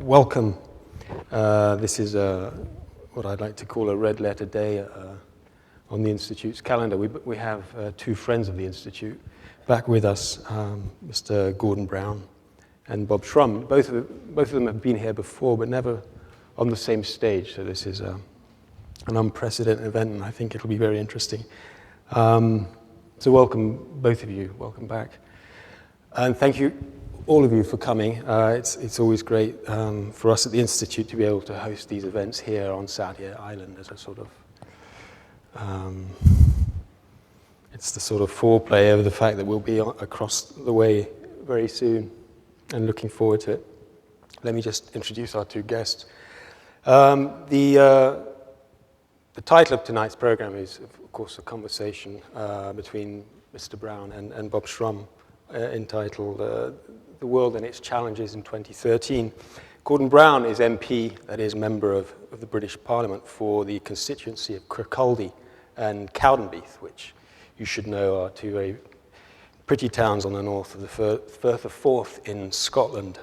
welcome. This is what I'd like to call a red letter day on the Institute's calendar. We have two friends of the Institute back with us, Mr. Gordon Brown and Bob Shrum. Both of them have been here before, but never on the same stage, so this is an unprecedented event, and I think it'll be very interesting. So welcome, both of you. Welcome back. And thank you, all of you, for coming. It's always great for us at the Institute to be able to host these events here on Sadia Island as a sort of, it's the sort of foreplay of the fact that we'll be across the way very soon, and looking forward to it. Let me just introduce our two guests. The title of tonight's program is, of course, a conversation between Mr. Brown and Bob Shrum, entitled The World and Its Challenges in 2013. Gordon Brown is MP, that is, member of the British Parliament for the constituency of Kirkcaldy and Cowdenbeath, which you should know are two very pretty towns on the north of the Firth of Forth in Scotland.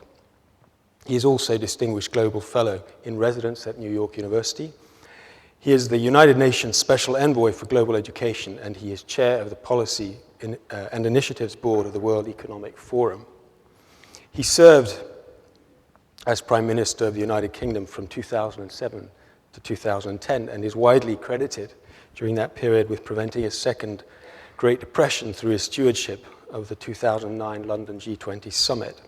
He is also Distinguished Global Fellow in Residence at New York University. He is the United Nations Special Envoy for Global Education, and he is chair of the Policy and Initiatives Board of the World Economic Forum. He served as Prime Minister of the United Kingdom from 2007 to 2010, and is widely credited during that period with preventing a second Great Depression through his stewardship of the 2009 London G20 summit.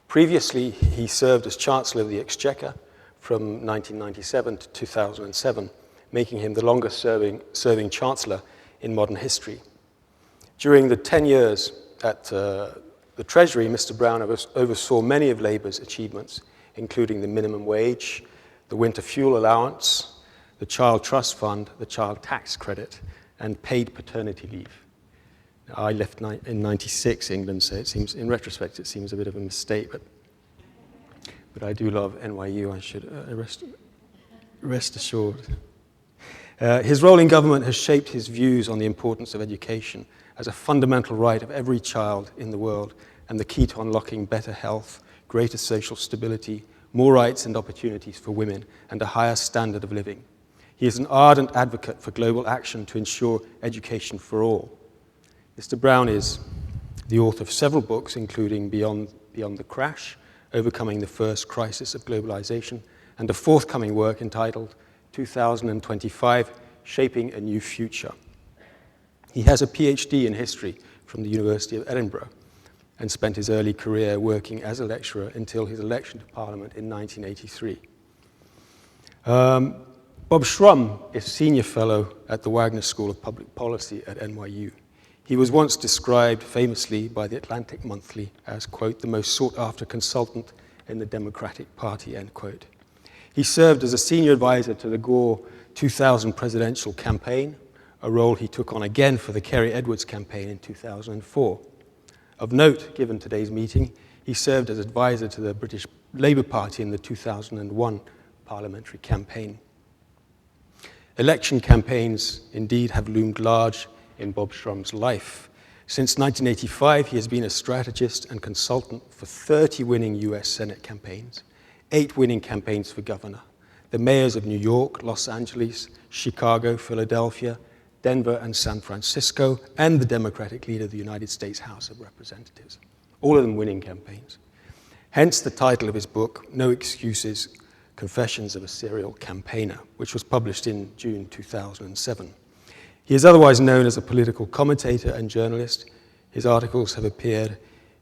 Previously, he served as Chancellor of the Exchequer from 1997 to 2007, making him the longest serving Chancellor in modern history. During the 10 years at the Treasury, Mr. Brown oversaw many of Labour's achievements, including the minimum wage, the winter fuel allowance, the Child Trust Fund, the child tax credit, and paid paternity leave. I left in '96 England, so it seems, in retrospect, it seems a bit of a mistake, but I do love NYU, I should rest assured. His role in government has shaped his views on the importance of education as a fundamental right of every child in the world and the key to unlocking better health, greater social stability, more rights and opportunities for women, and a higher standard of living. He is an ardent advocate for global action to ensure education for all. Mr. Brown is the author of several books, including Beyond the Crash, Overcoming the First Crisis of Globalization, and a forthcoming work entitled 2025, Shaping a New Future. He has a PhD in history from the University of Edinburgh and spent his early career working as a lecturer until his election to Parliament in 1983. Bob Shrum is Senior Fellow at the Wagner School of Public Policy at NYU. He was once described famously by the Atlantic Monthly as, quote, the most sought-after consultant in the Democratic Party, end quote. He served as a senior advisor to the Gore 2000 presidential campaign, a role he took on again for the Kerry Edwards campaign in 2004. Of note, given today's meeting, he served as advisor to the British Labour Party in the 2001 parliamentary campaign. Election campaigns, indeed, have loomed large in Bob Shrum's life. Since 1985, he has been a strategist and consultant for 30 winning US Senate campaigns, 8 winning campaigns for governor, the mayors of New York, Los Angeles, Chicago, Philadelphia, Denver, and San Francisco, and the Democratic leader of the United States House of Representatives, all of them winning campaigns. Hence the title of his book, No Excuses, Confessions of a Serial Campaigner, which was published in June 2007. He is otherwise known as a political commentator and journalist. His articles have appeared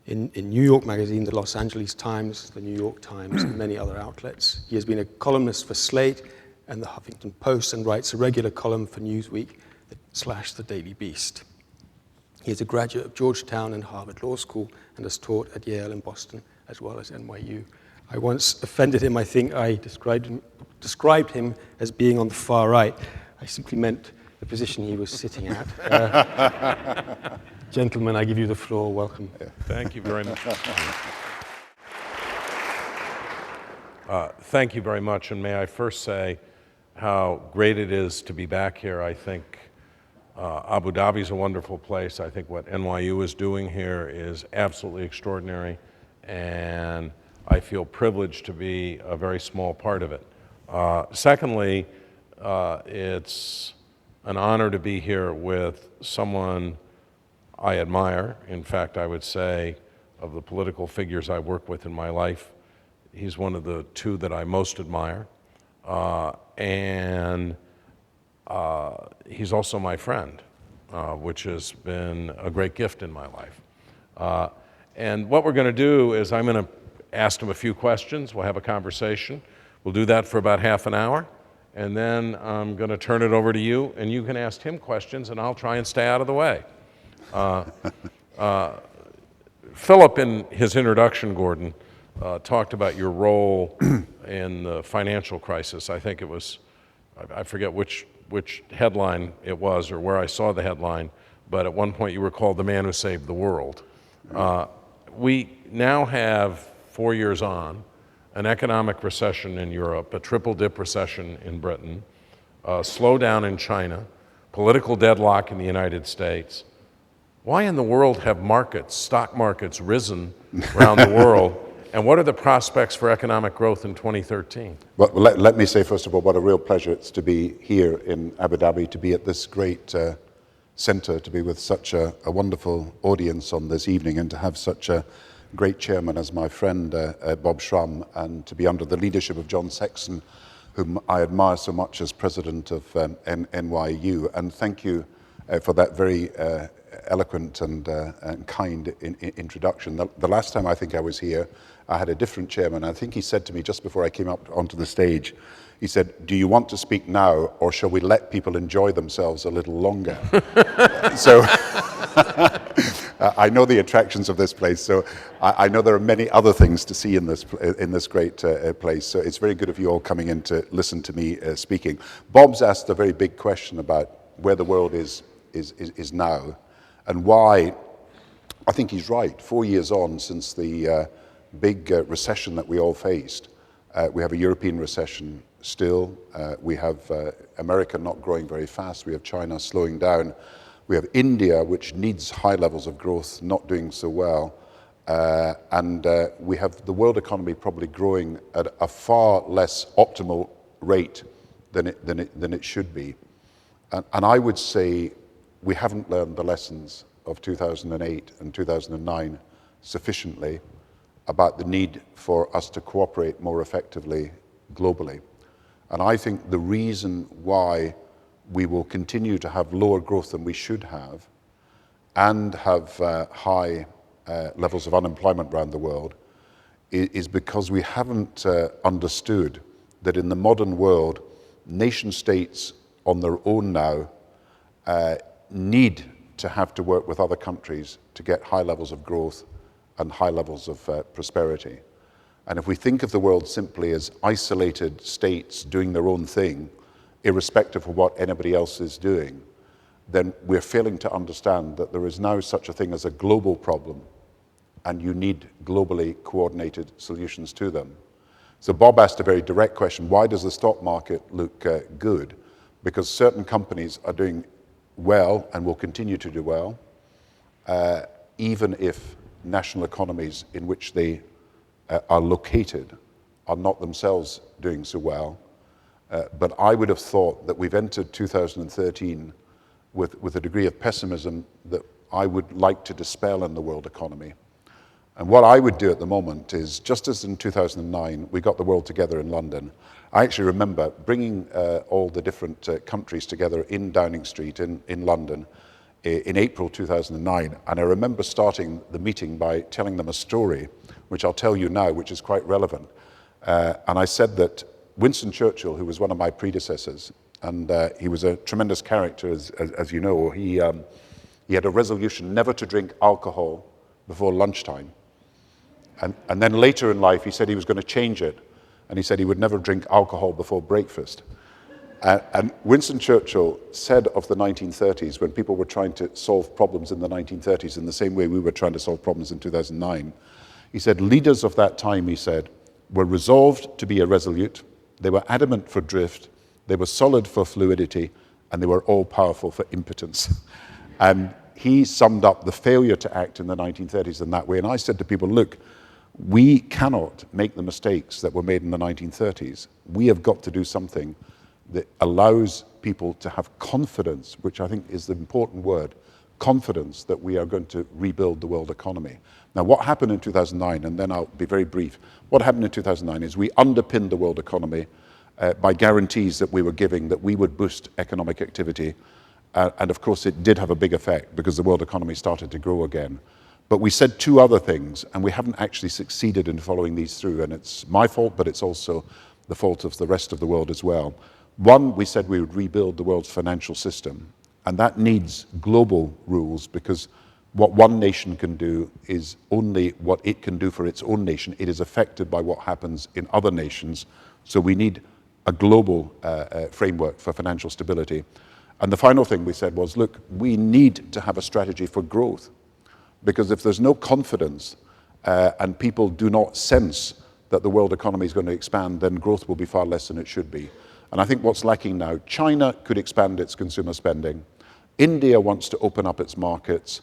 in New York Magazine, the Los Angeles Times, the New York Times, and many other outlets. He has been a columnist for Slate and the Huffington Post and writes a regular column for Newsweek / The Daily Beast. He is a graduate of Georgetown and Harvard Law School and has taught at Yale and Boston, as well as NYU. I once offended him. I think I described him as being on the far right. I simply meant the position he was sitting at. Gentlemen, I give you the floor. Welcome. Thank you very much. Thank you very much, and may I first say how great it is to be back here. I think Abu Dhabi is a wonderful place. I think what NYU is doing here is absolutely extraordinary, and I feel privileged to be a very small part of it. Secondly, it's an honor to be here with someone I admire. In fact, I would say of the political figures I work with in my life, he's one of the two that I most admire. And he's also my friend, which has been a great gift in my life. And what we're going to do is I'm going to ask him a few questions. We'll have a conversation. We'll do that for about half an hour. And then I'm going to turn it over to you, and you can ask him questions, and I'll try and stay out of the way. Philip, in his introduction, Gordon, talked about your role in the financial crisis. I think it was, I forget which headline it was or where I saw the headline, but at one point you were called the man who saved the world. We now have, 4 years on, an economic recession in Europe, a triple-dip recession in Britain, a slowdown in China, political deadlock in the United States. Why in the world have markets, stock markets, risen around the world? And what are the prospects for economic growth in 2013? Well, let me say, first of all, what a real pleasure it's to be here in Abu Dhabi, to be at this great center, to be with such a wonderful audience on this evening, and to have such a great chairman as my friend Bob Shrum, and to be under the leadership of John Sexton, whom I admire so much as president of NYU. And thank you for that very eloquent and kind introduction. The last time I think I was here, I had a different chairman. I think he said to me just before I came up onto the stage, he said, "Do you want to speak now, or shall we let people enjoy themselves a little longer?" So I know the attractions of this place, so I know there are many other things to see in this great place. So it's very good of you all coming in to listen to me speaking. Bob's asked a very big question about where the world is now, and why. I think he's right. 4 years on since the big recession that we all faced, we have a European recession still. We have America not growing very fast. We have China slowing down. We have India, which needs high levels of growth, not doing so well. And we have the world economy probably growing at a far less optimal rate than it should be. And I would say we haven't learned the lessons of 2008 and 2009 sufficiently about the need for us to cooperate more effectively globally. And I think the reason why we will continue to have lower growth than we should have and have high levels of unemployment around the world is because we haven't understood that in the modern world, nation states on their own now need to have to work with other countries to get high levels of growth and high levels of prosperity. And if we think of the world simply as isolated states doing their own thing, irrespective of what anybody else is doing, then we're failing to understand that there is now such a thing as a global problem, and you need globally coordinated solutions to them. So Bob asked a very direct question: why does the stock market look good? Because certain companies are doing well and will continue to do well, even if national economies in which they are located are not themselves doing so well. But I would have thought that we've entered 2013 with a degree of pessimism that I would like to dispel in the world economy. And what I would do at the moment is, just as in 2009, we got the world together in London, I actually remember bringing all the different countries together in Downing Street in London in April 2009. And I remember starting the meeting by telling them a story, which I'll tell you now, which is quite relevant. And I said that Winston Churchill, who was one of my predecessors, and he was a tremendous character, as you know, he had a resolution never to drink alcohol before lunchtime. And then later in life, he said he was going to change it, and he said he would never drink alcohol before breakfast. And Winston Churchill said of the 1930s, when people were trying to solve problems in the 1930s in the same way we were trying to solve problems in 2009, he said, leaders of that time, he said, were resolved to be irresolute, they were adamant for drift, they were solid for fluidity, and they were all-powerful for impotence. And he summed up the failure to act in the 1930s in that way. And I said to people, look, We cannot make the mistakes that were made in the 1930s. We have got to do something that allows people to have confidence, which I think is the important word, confidence that we are going to rebuild the world economy. Now, what happened in 2009, and then I'll be very brief, what happened in 2009 is we underpinned the world economy by guarantees that we were giving that we would boost economic activity. And of course, it did have a big effect because the world economy started to grow again. But we said two other things, and we haven't actually succeeded in following these through. And it's my fault, but it's also the fault of the rest of the world as well. One, we said we would rebuild the world's financial system. And that needs global rules, because what one nation can do is only what it can do for its own nation. It is affected by what happens in other nations. So we need a global framework for financial stability. And the final thing we said was, look, we need to have a strategy for growth. Because if there's no confidence and people do not sense that the world economy is going to expand, then growth will be far less than it should be. And I think what's lacking now, China could expand its consumer spending. India wants to open up its markets.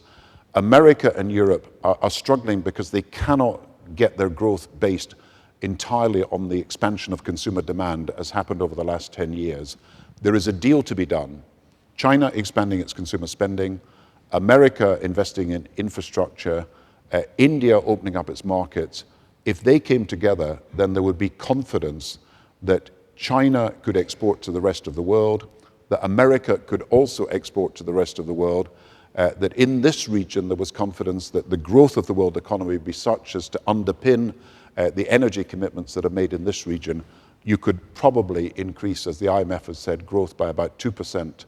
America and Europe are struggling because they cannot get their growth based entirely on the expansion of consumer demand, as happened over the last 10 years. There is a deal to be done. China expanding its consumer spending, America investing in infrastructure, India opening up its markets. If they came together, then there would be confidence that China could export to the rest of the world, that America could also export to the rest of the world, that in this region there was confidence that the growth of the world economy would be such as to underpin the energy commitments that are made in this region. You could probably increase, as the IMF has said, growth by about 2%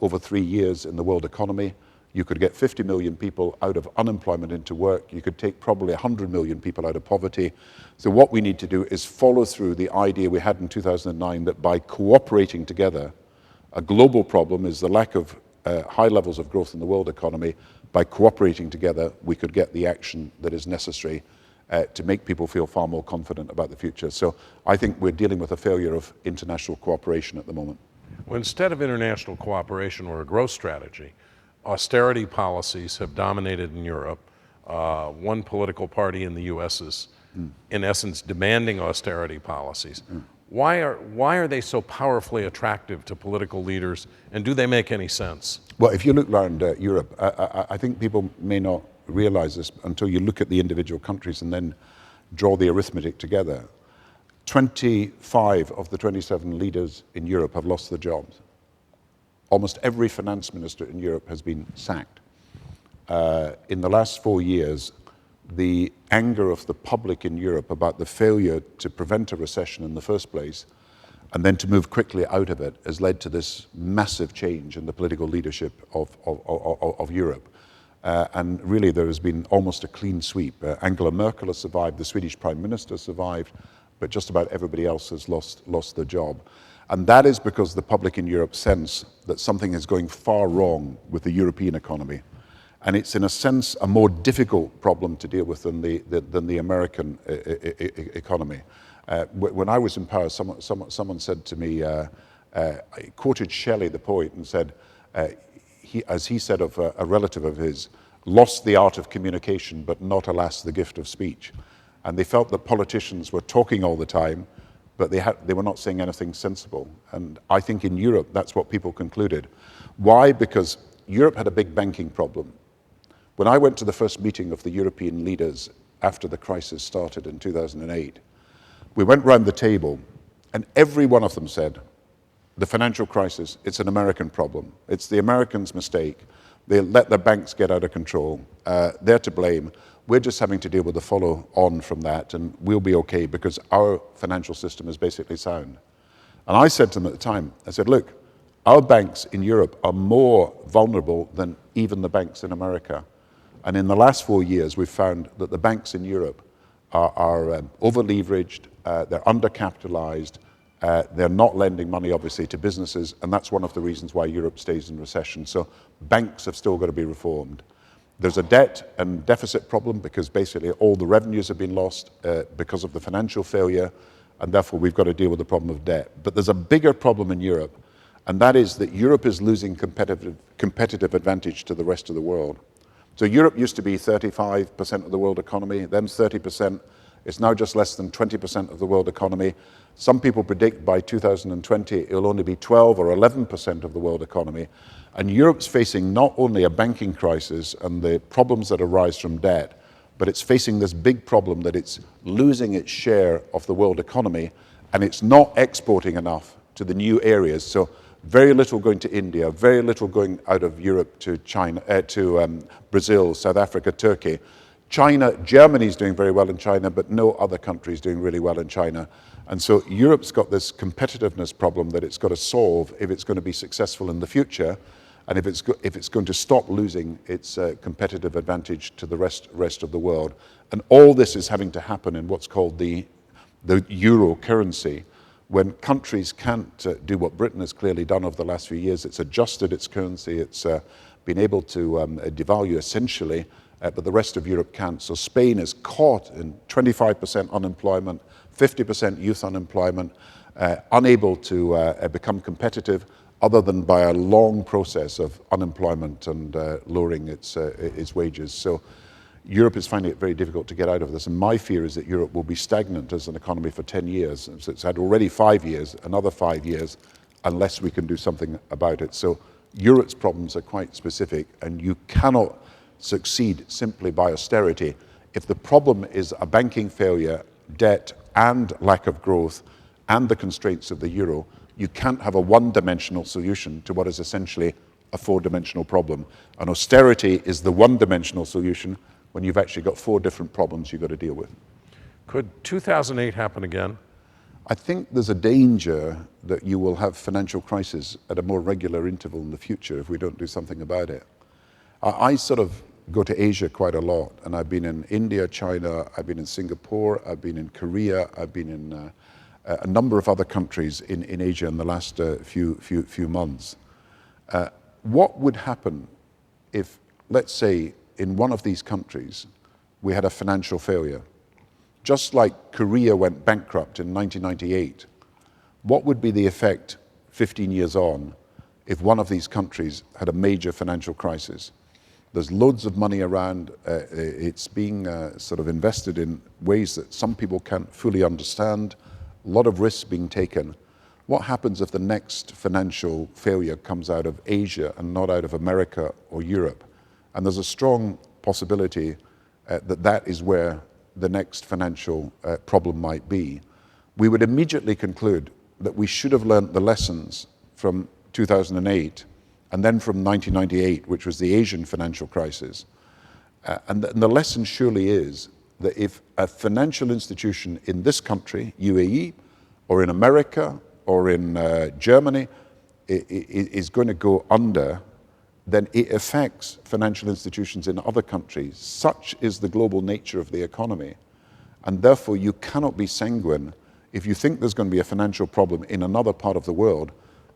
over 3 years in the world economy. You could get 50 million people out of unemployment into work. You could take probably 100 million people out of poverty. So what we need to do is follow through the idea we had in 2009 that by cooperating together, a global problem is the lack of high levels of growth in the world economy. By cooperating together, we could get the action that is necessary to make people feel far more confident about the future. So I think we're dealing with a failure of international cooperation at the moment. Well, instead of international cooperation or a growth strategy, austerity policies have dominated in Europe. One political party in the U.S. is, in essence, demanding austerity policies. Why are they so powerfully attractive to political leaders, and do they make any sense? Well, if you look around Europe, I think people may not realize this until you look at the individual countries and then draw the arithmetic together. 25 of the 27 leaders in Europe have lost their jobs. Almost every finance minister in Europe has been sacked. In the last 4 years, the anger of the public in Europe about the failure to prevent a recession in the first place and then to move quickly out of it has led to this massive change in the political leadership of Europe. And really there has been almost a clean sweep. Angela Merkel has survived, the Swedish Prime Minister survived, but just about everybody else has lost their job. And that is because the public in Europe sense that something is going far wrong with the European economy. And it's in a sense a more difficult problem to deal with than the American economy. When I was in Paris, someone said to me, quoted Shelley, the poet, and said, as he said of a relative of his, lost the art of communication, but not, alas, the gift of speech. And they felt that politicians were talking all the time, but they were not saying anything sensible. And I think in Europe, that's what people concluded. Why? Because Europe had a big banking problem. When I went to the first meeting of the European leaders after the crisis started in 2008, we went round the table, and every one of them said, the financial crisis, it's an American problem. It's the Americans' mistake. They let their banks get out of control. They're to blame. We're just having to deal with the follow-on from that, and we'll be okay because our financial system is basically sound. And I said to them at the time, I said, look, our banks in Europe are more vulnerable than even the banks in America. And in the last 4 years, we've found that the banks in Europe are over-leveraged, they're undercapitalized, they're not lending money, obviously, to businesses, and that's one of the reasons why Europe stays in recession. So banks have still got to be reformed. There's a debt and deficit problem because basically all the revenues have been lost because of the financial failure, and therefore we've got to deal with the problem of debt. But there's a bigger problem in Europe, and that is that Europe is losing competitive advantage to the rest of the world. So Europe used to be 35% of the world economy, then 30%. It's now just less than 20% of the world economy. Some people predict by 2020 it'll only be 12 or 11% of the world economy. And Europe's facing not only a banking crisis and the problems that arise from debt, but it's facing this big problem that it's losing its share of the world economy, and it's not exporting enough to the new areas. So very little going to India, very little going out of Europe to China, Brazil, South Africa, Turkey. China, Germany's doing very well in China, but no other country is doing really well in China. And so Europe's got this competitiveness problem that it's got to solve if it's going to be successful in the future, and if it's going to stop losing its competitive advantage to the rest of the world. And all this is having to happen in what's called the euro currency. When countries can't do what Britain has clearly done over the last few years, it's adjusted its currency, it's been able to devalue essentially, but the rest of Europe can't. So Spain is caught in 25% unemployment, 50% youth unemployment, unable to become competitive other than by a long process of unemployment and lowering its wages. So Europe is finding it very difficult to get out of this, and my fear is that Europe will be stagnant as an economy for 10 years. So it's had already 5 years, another 5 years, unless we can do something about it. So Europe's problems are quite specific, and you cannot succeed simply by austerity. If the problem is a banking failure, debt, and lack of growth, and the constraints of the euro, you can't have a one-dimensional solution to what is essentially a four-dimensional problem. And austerity is the one-dimensional solution when you've actually got 4 different problems you've got to deal with. Could 2008 happen again? I think there's a danger that you will have financial crises at a more regular interval in the future if we don't do something about it. I sort of go to Asia quite a lot, and I've been in India, China, I've been in Singapore, I've been in Korea, I've been in a number of other countries in Asia in the last few months. What would happen if, let's say, in one of these countries we had a financial failure? Just like Korea went bankrupt in 1998, what would be the effect 15 years on if one of these countries had a major financial crisis? There's loads of money around. It's being sort of invested in ways that some people can't fully understand. A lot of risks being taken. What happens if the next financial failure comes out of Asia and not out of America or Europe? And there's a strong possibility that is where the next financial problem might be. We would immediately conclude that we should have learned the lessons from 2008 and then from 1998, which was the Asian financial crisis. And the lesson surely is that if a financial institution in this country, UAE, or in America, or in Germany, is going to go under, then it affects financial institutions in other countries. Such is the global nature of the economy. And therefore, you cannot be sanguine. If you think there's going to be a financial problem in another part of the world,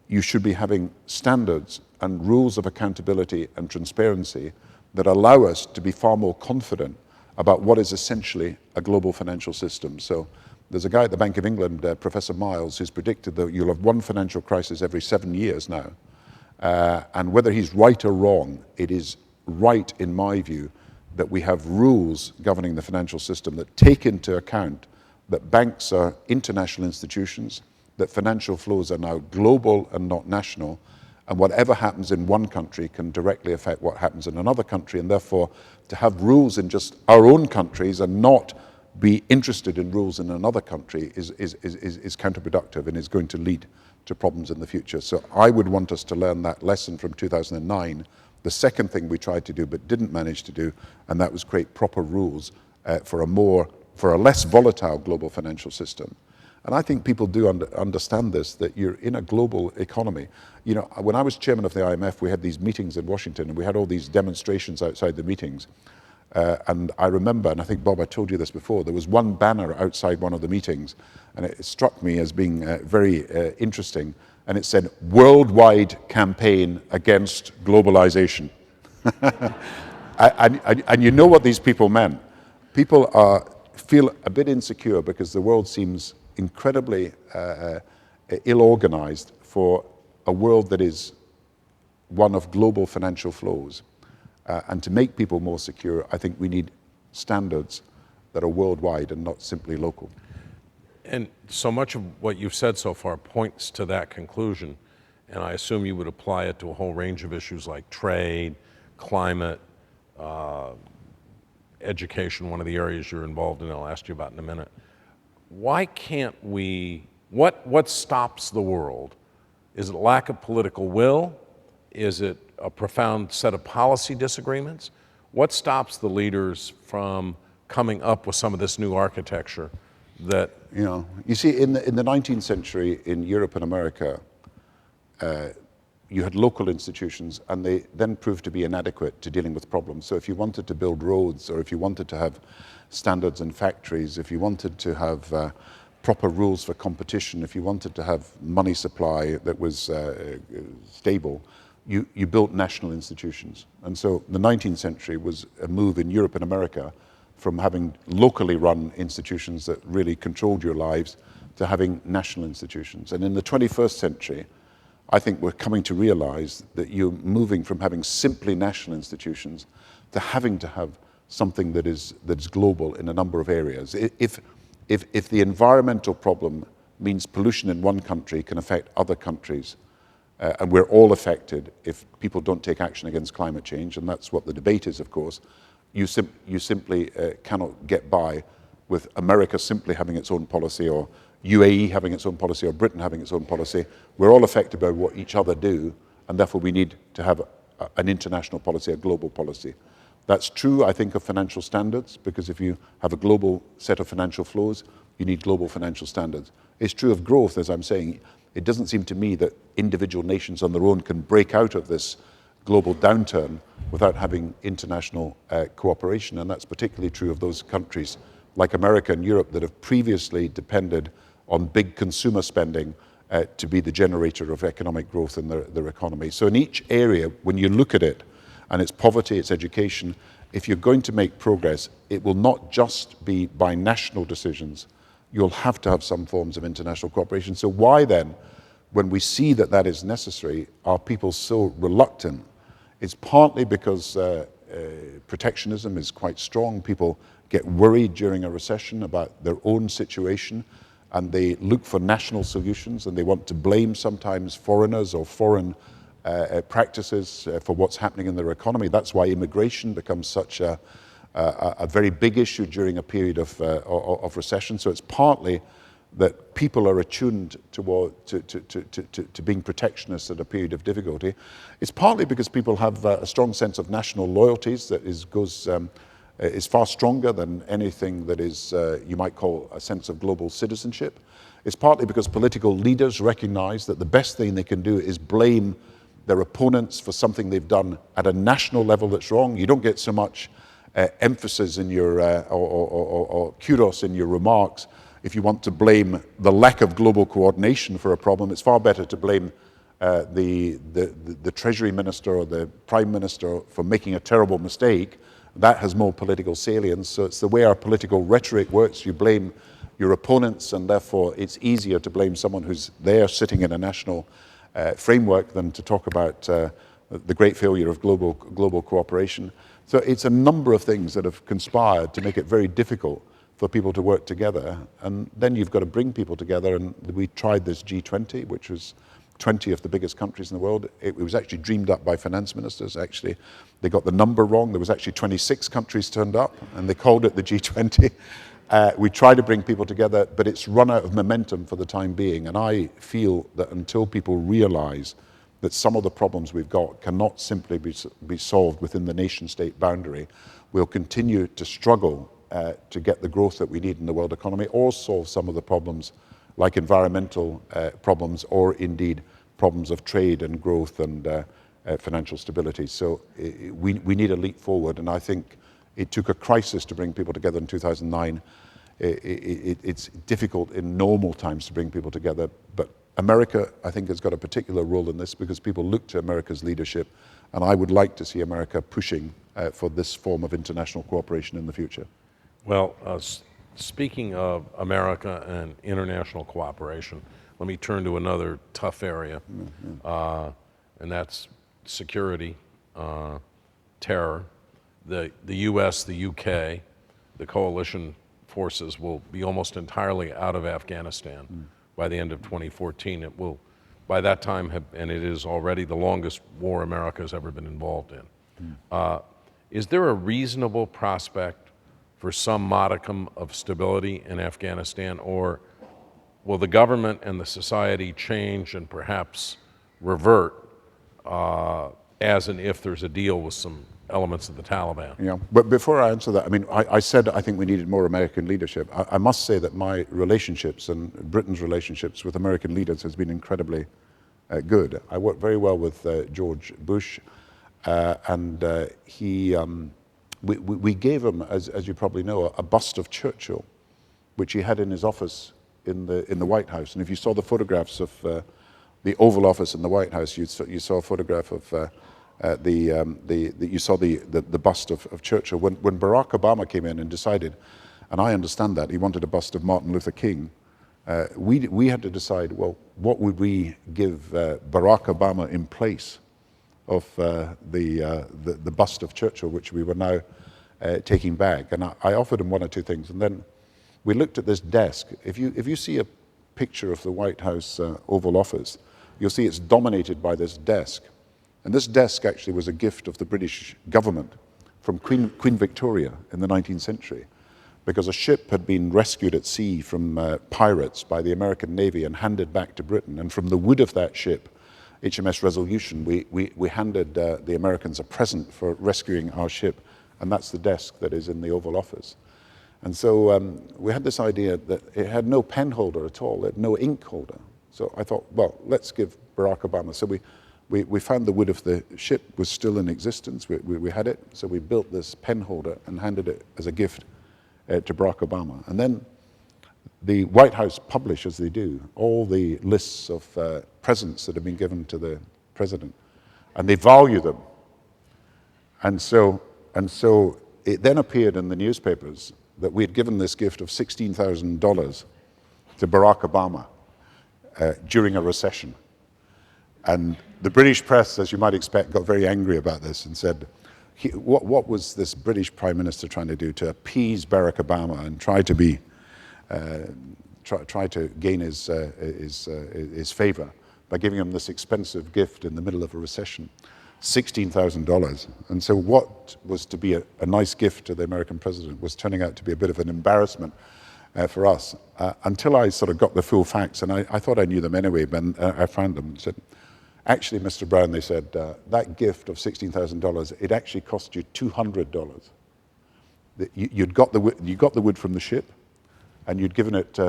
you should be having standards and rules of accountability and transparency that allow us to be far more confident about what is essentially a global financial system. So there's a guy at the Bank of England, Professor Miles, who's predicted that you'll have one financial crisis every 7 years now. And whether he's right or wrong, it is right, in my view, that we have rules governing the financial system that take into account that banks are international institutions, that financial flows are now global and not national, and whatever happens in one country can directly affect what happens in another country, and therefore to have rules in just our own countries and not be interested in rules in another country is counterproductive and is going to lead to problems in the future. So I would want us to learn that lesson from 2009. The second thing we tried to do but didn't manage to do, and that was create proper rules for a less volatile global financial system. And I think people do understand this, that you're in a global economy. You know, when I was chairman of the IMF, we had these meetings in Washington, and we had all these demonstrations outside the meetings. And I remember, and I think, Bob, I told you this before, there was one banner outside one of the meetings, and it struck me as being very interesting, and it said, "Worldwide Campaign Against Globalization." and you know what these people meant. People feel a bit insecure because the world seems incredibly ill-organized for a world that is one of global financial flows. And to make people more secure, I think we need standards that are worldwide and not simply local. And so much of what you've said so far points to that conclusion, and I assume you would apply it to a whole range of issues like trade, climate, education, one of the areas you're involved in, I'll ask you about in a minute. Why can't we, what stops the world? Is it a lack of political will? Is it a profound set of policy disagreements? What stops the leaders from coming up with some of this new architecture that... You see, in the 19th century in Europe and America, you had local institutions, and they then proved to be inadequate to dealing with problems. So if you wanted to build roads, or if you wanted to have standards in factories, if you wanted to have proper rules for competition, if you wanted to have money supply that was stable, you built national institutions. And so the 19th century was a move in Europe and America from having locally run institutions that really controlled your lives to having national institutions. And in the 21st century, I think we're coming to realize that you're moving from having simply national institutions to having to have something that is global in a number of areas. If the environmental problem means pollution in one country can affect other countries, and we're all affected if people don't take action against climate change, and that's what the debate is, of course, you simply cannot get by with America simply having its own policy, or UAE having its own policy, or Britain having its own policy. We're all affected by what each other do, and therefore we need to have an international policy, a global policy. That's true, I think, of financial standards, because if you have a global set of financial flows, you need global financial standards. It's true of growth, as I'm saying. It doesn't seem to me that individual nations on their own can break out of this global downturn without having international cooperation, and that's particularly true of those countries like America and Europe that have previously depended on big consumer spending to be the generator of economic growth in their economy. So in each area, when you look at it, and it's poverty, it's education, if you're going to make progress, it will not just be by national decisions. You'll have to have some forms of international cooperation. So why then, when we see that that is necessary, are people so reluctant? It's partly because protectionism is quite strong. People get worried during a recession about their own situation, and they look for national solutions, and they want to blame sometimes foreigners or foreign practices for what's happening in their economy. That's why immigration becomes such a very big issue during a period of recession. So it's partly that people are attuned to being protectionists at a period of difficulty. It's partly because people have a strong sense of national loyalties that is far stronger than anything that is you might call a sense of global citizenship. It's partly because political leaders recognize that the best thing they can do is blame their opponents for something they've done at a national level that's wrong. You don't get so much emphasis in your or kudos in your remarks if you want to blame the lack of global coordination for a problem. It's far better to blame the Treasury Minister or the Prime Minister for making a terrible mistake. That has more political salience. So it's the way our political rhetoric works. You blame your opponents, and therefore it's easier to blame someone who's there sitting in a national framework than to talk about the great failure of global cooperation. So it's a number of things that have conspired to make it very difficult for people to work together. And then you've got to bring people together, and we tried this G20, which was 20 of the biggest countries in the world. It was actually dreamed up by finance ministers. Actually, they got the number wrong. There was actually 26 countries turned up, and they called it the G20. We try to bring people together, but it's run out of momentum for the time being. And I feel that until people realize that some of the problems we've got cannot simply be solved within the nation-state boundary, we'll continue to struggle to get the growth that we need in the world economy, or solve some of the problems like environmental problems, or indeed problems of trade and growth and financial stability. So we need a leap forward, and I think it took a crisis to bring people together in 2009. It's difficult in normal times to bring people together, but America, I think, has got a particular role in this because people look to America's leadership, and I would like to see America pushing for this form of international cooperation in the future. Well, speaking of America and international cooperation, let me turn to another tough area, and that's security. terror. The US, the UK, the coalition forces will be almost entirely out of Afghanistan by the end of 2014. It will, by that time, and it is already the longest war America has ever been involved in. Is there a reasonable prospect for some modicum of stability in Afghanistan, or will the government and the society change and perhaps revert as and if there's a deal with some elements of the Taliban? Yeah, but before I answer that, I mean, I said I think we needed more American leadership. I must say that my relationships and Britain's relationships with American leaders has been incredibly good. I worked very well with George Bush, and we gave him, as you probably know, a bust of Churchill, which he had in his office in the White House. And if you saw the photographs of the Oval Office in the White House, you saw a photograph of you saw the bust of Churchill. When Barack Obama came in and decided, and I understand that, he wanted a bust of Martin Luther King, we had to decide, well, what would we give Barack Obama in place of the bust of Churchill, which we were now taking back. And I offered him one or two things, and then we looked at this desk. If you see a picture of the White House Oval Office, you'll see it's dominated by this desk. And this desk actually was a gift of the British government from Queen Victoria in the 19th century, because a ship had been rescued at sea from pirates by the American Navy and handed back to Britain. And from the wood of that ship, HMS Resolution, we handed the Americans a present for rescuing our ship, and that's the desk that is in the Oval Office. And so we had this idea that it had no pen holder at all, it had no ink holder. So I thought, well, let's give Barack Obama. So we found the wood of the ship was still in existence. We had it, so we built this pen holder and handed it as a gift to Barack Obama. And then the White House publish, as they do, all the lists of presents that have been given to the president, and they value them. And so it then appeared in the newspapers that we had given this gift of $16,000 to Barack Obama during a recession. And the British press, as you might expect, got very angry about this and said, what was this British Prime Minister trying to do to appease Barack Obama and try to be, try to gain his favor by giving him this expensive gift in the middle of a recession, $16,000. And so what was to be a nice gift to the American president was turning out to be a bit of an embarrassment for us, until I sort of got the full facts, and I thought I knew them anyway, but I found them and said, actually, Mr. Brown, they said, that gift of $16,000, it actually cost you $200. You got the wood from the ship, and you'd given it,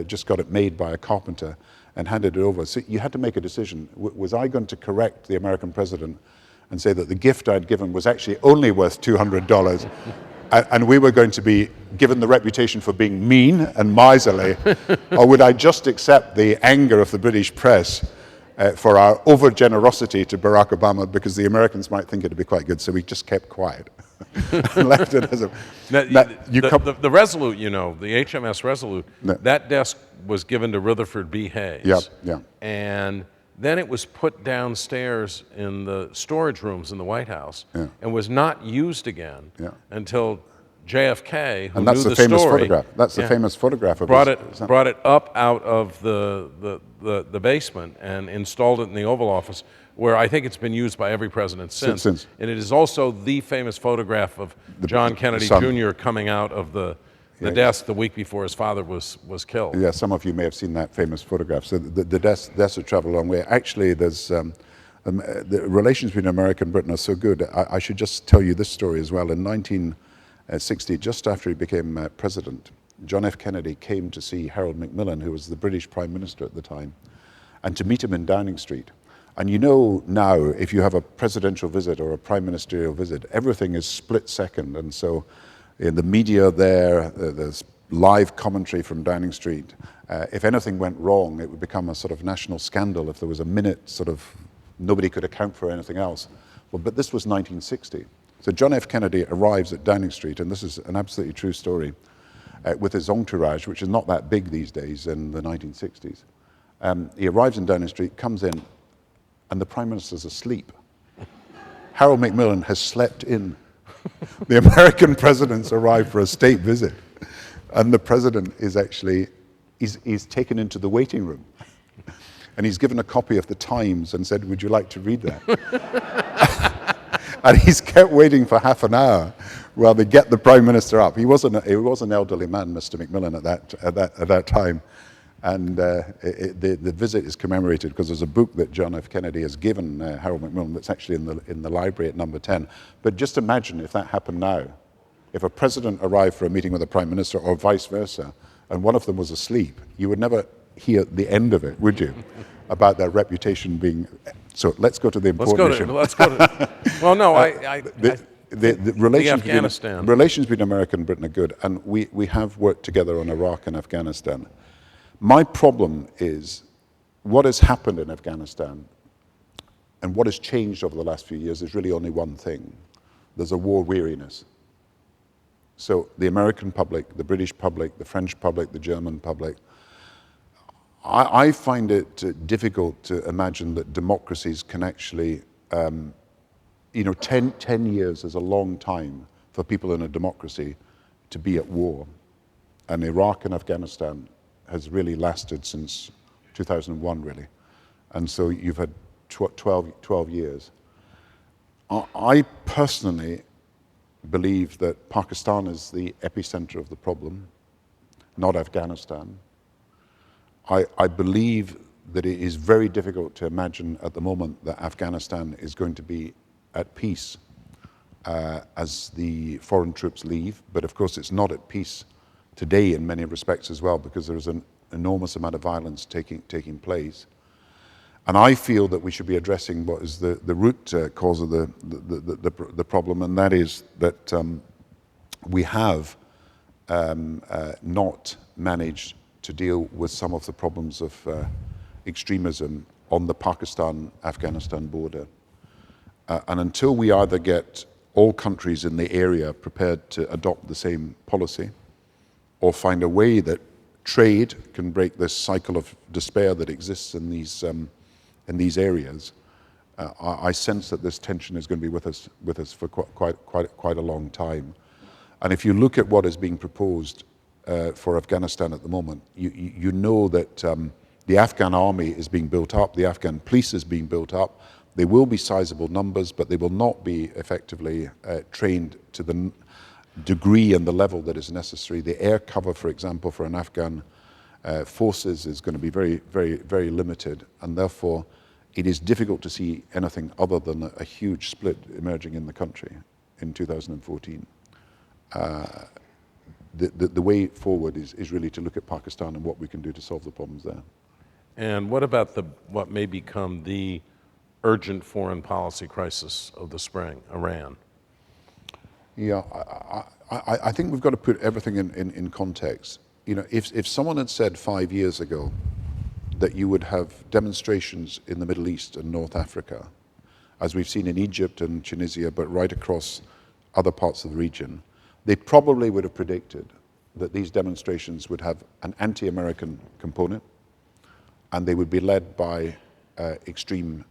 just got it made by a carpenter and handed it over. So you had to make a decision. Was I going to correct the American president and say that the gift I'd given was actually only worth $200, and we were going to be given the reputation for being mean and miserly, or would I just accept the anger of the British press for our over-generosity to Barack Obama, because the Americans might think it'd be quite good, so we just kept quiet and left it as a... The Resolute, you know, the HMS Resolute, that desk was given to Rutherford B. Hayes. Yeah, yeah. And then it was put downstairs in the storage rooms in the White House, and was not used again until JFK, who and that's knew the the famous story, photograph. That's the famous photograph of brought it up out of the basement and installed it in the Oval Office, where I think it's been used by every president since. And it is also the famous photograph of John Kennedy Jr. coming out of the desk the week before his father was killed. Yeah, some of you may have seen that famous photograph. So the desk have traveled a long way. Actually, there's the relations between America and Britain are so good. I should just tell you this story as well. In 1960, just after he became president, John F. Kennedy came to see Harold Macmillan, who was the British Prime Minister at the time, and to meet him in Downing Street. And you know now, if you have a presidential visit or a prime ministerial visit, everything is split second. And so in the media there's live commentary from Downing Street. If anything went wrong, it would become a sort of national scandal if there was a minute sort of nobody could account for anything else. Well, but this was 1960. So John F. Kennedy arrives at Downing Street, and this is an absolutely true story, with his entourage, which is not that big these days in the 1960s. He arrives in Downing Street, comes in, and the Prime Minister's asleep. Harold Macmillan has slept in. The American president's arrived for a state visit, and the president is actually, he's taken into the waiting room, and he's given a copy of the Times and said, would you like to read that? And he's kept waiting for half an hour while they get the Prime Minister up. He was an elderly man, Mr. Macmillan, at that time. And the visit is commemorated because there's a book that John F. Kennedy has given Harold Macmillan that's actually in the library at number 10. But just imagine if that happened now. If a president arrived for a meeting with a prime minister or vice versa, and one of them was asleep, you would never hear the end of it, would you? About their reputation being... So let's go to the important issue. Let's go to... Well, no, The relations Afghanistan. Relations between America and Britain are good, and we have worked together on Iraq and Afghanistan. My problem is what has happened in Afghanistan and what has changed over the last few years is really only one thing. There's a war weariness. So the American public, the British public, the French public, the German public, I find it difficult to imagine that democracies can actually, 10 years is a long time for people in a democracy to be at war. And Iraq and Afghanistan has really lasted since 2001, really. And so you've had 12 years. I personally believe that Pakistan is the epicenter of the problem, not Afghanistan. I believe that it is very difficult to imagine at the moment that Afghanistan is going to be at peace as the foreign troops leave. But of course, it's not at peace today in many respects as well, because there is an enormous amount of violence taking place. And I feel that we should be addressing what is the root cause of the problem, and that is that we have not managed to deal with some of the problems of extremism on the Pakistan-Afghanistan border. And until we either get all countries in the area prepared to adopt the same policy, or find a way that trade can break this cycle of despair that exists in these areas, I sense that this tension is going to be with us for quite a long time. And if you look at what is being proposed for Afghanistan at the moment, you know that the Afghan army is being built up, the Afghan police is being built up. They will be sizable numbers, but they will not be effectively trained to the degree and the level that is necessary. The air cover, for example, for an Afghan forces is going to be very, very, very limited, and therefore it is difficult to see anything other than a huge split emerging in the country in 2014. The way forward is really to look at Pakistan and what we can do to solve the problems there. And what about what may become the urgent foreign policy crisis of the spring, Iran? Yeah, I think we've got to put everything in context. You know, if someone had said 5 years ago that you would have demonstrations in the Middle East and North Africa, as we've seen in Egypt and Tunisia, but right across other parts of the region, they probably would have predicted that these demonstrations would have an anti-American component, and they would be led by extreme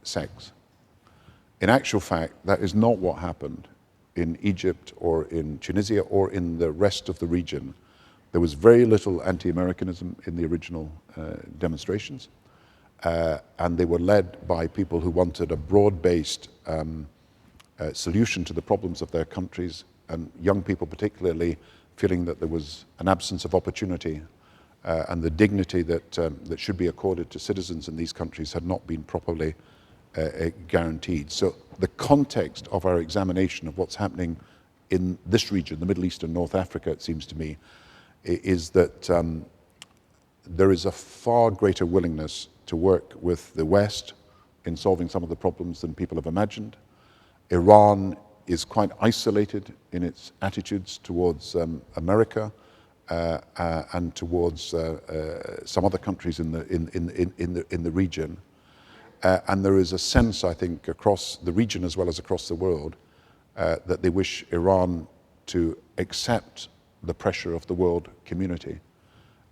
sects. In actual fact, that is not what happened in Egypt or in Tunisia or in the rest of the region. There was very little anti-Americanism in the original demonstrations, and they were led by people who wanted a broad-based solution to the problems of their countries, and young people particularly feeling that there was an absence of opportunity and the dignity that should be accorded to citizens in these countries had not been properly guaranteed. So the context of our examination of what's happening in this region, the Middle East and North Africa, it seems to me, is that there is a far greater willingness to work with the West in solving some of the problems than people have imagined. Iran is quite isolated in its attitudes towards America and towards some other countries in the region. And there is a sense, I think, across the region as well as across the world, that they wish Iran to accept the pressure of the world community,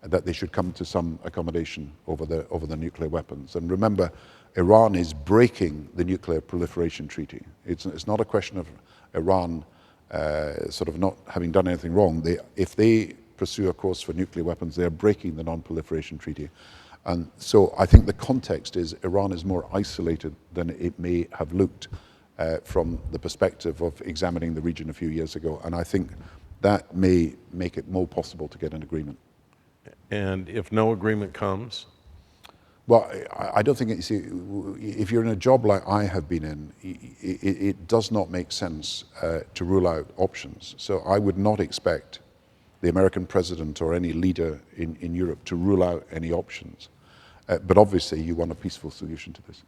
that they should come to some accommodation over the nuclear weapons. And remember, Iran is breaking the nuclear proliferation treaty. It's not a question of Iran sort of not having done anything wrong. If they pursue a course for nuclear weapons, they are breaking the non-proliferation treaty. And so I think the context is Iran is more isolated than it may have looked from the perspective of examining the region a few years ago. And I think that may make it more possible to get an agreement. And if no agreement comes? Well, I don't think, you see, if you're in a job like I have been in, it does not make sense to rule out options. So I would not expect the American president or any leader in Europe to rule out any options. But obviously, you want a peaceful solution to this.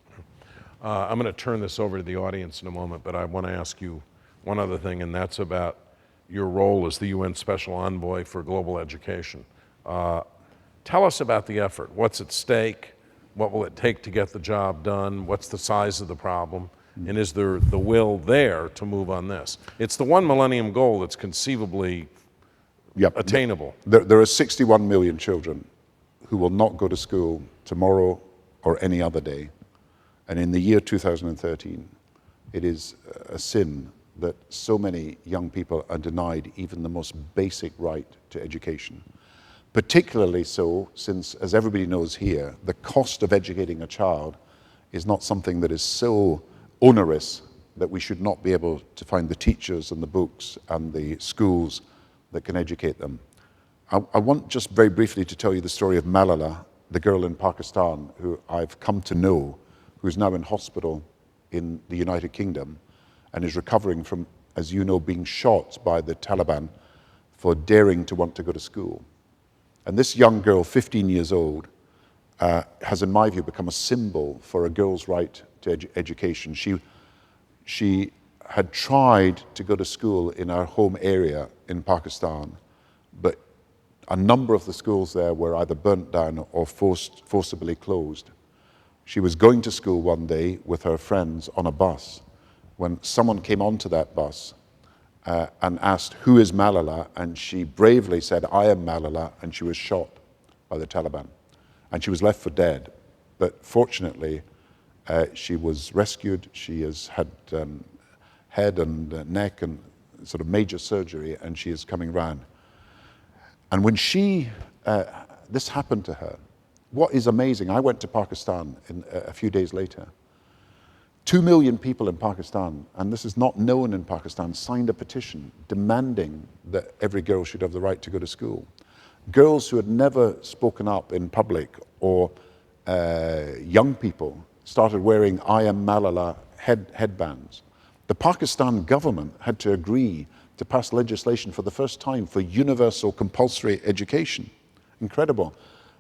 I'm going to turn this over to the audience in a moment, but I want to ask you one other thing, and that's about your role as the UN Special Envoy for Global Education. Tell us about the effort. What's at stake? What will it take to get the job done? What's the size of the problem? And is there the will there to move on this? It's the one millennium goal that's conceivably attainable. There are 61 million children who will not go to school tomorrow or any other day. And in the year 2013, it is a sin that so many young people are denied even the most basic right to education. Particularly so since, as everybody knows here, the cost of educating a child is not something that is so onerous that we should not be able to find the teachers and the books and the schools that can educate them. I want just very briefly to tell you the story of Malala, the girl in Pakistan who I've come to know, who's now in hospital in the United Kingdom and is recovering from, as you know, being shot by the Taliban for daring to want to go to school. And this young girl, 15 years old, has, in my view, become a symbol for a girl's right to education. She had tried to go to school in our home area in Pakistan, but a number of the schools there were either burnt down or forcibly closed. She was going to school one day with her friends on a bus when someone came onto that bus and asked, "Who is Malala?" And she bravely said, "I am Malala," and she was shot by the Taliban. And she was left for dead. But fortunately, she was rescued. She has had head and neck and sort of major surgery, and she is coming round. And when this happened to her, what is amazing, I went to Pakistan a few days later. 2 million people in Pakistan, and this is not known in Pakistan, signed a petition demanding that every girl should have the right to go to school. Girls who had never spoken up in public, or young people, started wearing "I am Malala" headbands. The Pakistan government had to agree to pass legislation for the first time for universal compulsory education. Incredible.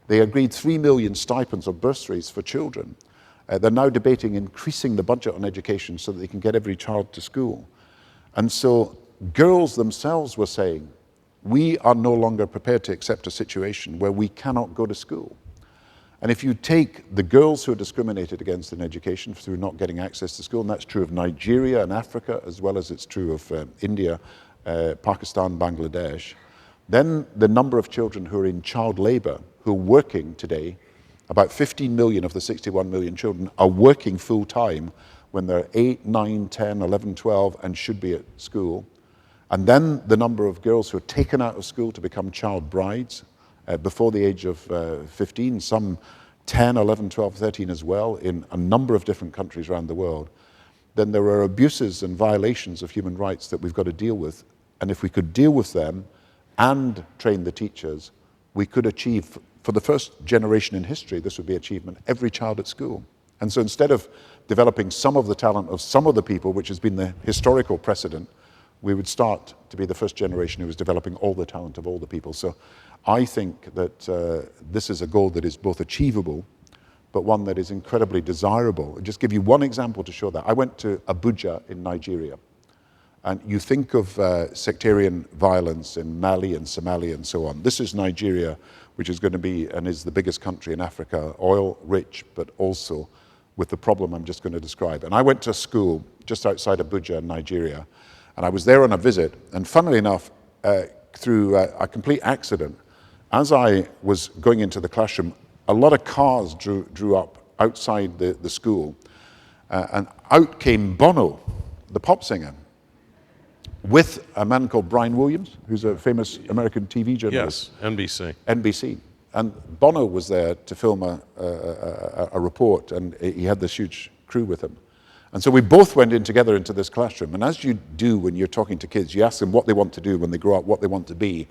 They agreed 3 million stipends or bursaries for children. They're now debating increasing the budget on education so that they can get every child to school. And so girls themselves were saying, we are no longer prepared to accept a situation where we cannot go to school. And if you take the girls who are discriminated against in education through not getting access to school, and that's true of Nigeria and Africa, as well as it's true of India, Pakistan, Bangladesh, then the number of children who are in child labor, who are working today, about 15 million of the 61 million children are working full time when they're 8, 9, 10, 11, 12 and should be at school. And then the number of girls who are taken out of school to become child brides before the age of 15, some 10, 11, 12, 13 as well, in a number of different countries around the world. Then there are abuses and violations of human rights that we've got to deal with. And if we could deal with them and train the teachers, we could achieve, for the first generation in history, this would be achievement, every child at school. And so instead of developing some of the talent of some of the people, which has been the historical precedent, we would start to be the first generation who is developing all the talent of all the people. So I think that this is a goal that is both achievable, but one that is incredibly desirable. I'll just give you one example to show that. I went to Abuja in Nigeria. And you think of sectarian violence in Mali and Somalia and so on. This is Nigeria, which is going to be and is the biggest country in Africa, oil rich, but also with the problem I'm just going to describe. And I went to a school just outside Abuja in Nigeria, and I was there on a visit. And funnily enough, through a complete accident, as I was going into the classroom, a lot of cars drew up outside the school, and out came Bono, the pop singer, with a man called Brian Williams, who's a famous American TV journalist. Yes, NBC. NBC. And Bono was there to film a report, and he had this huge crew with him. And so we both went in together into this classroom. And as you do when you're talking to kids, you ask them what they want to do when they grow up, what they want to be.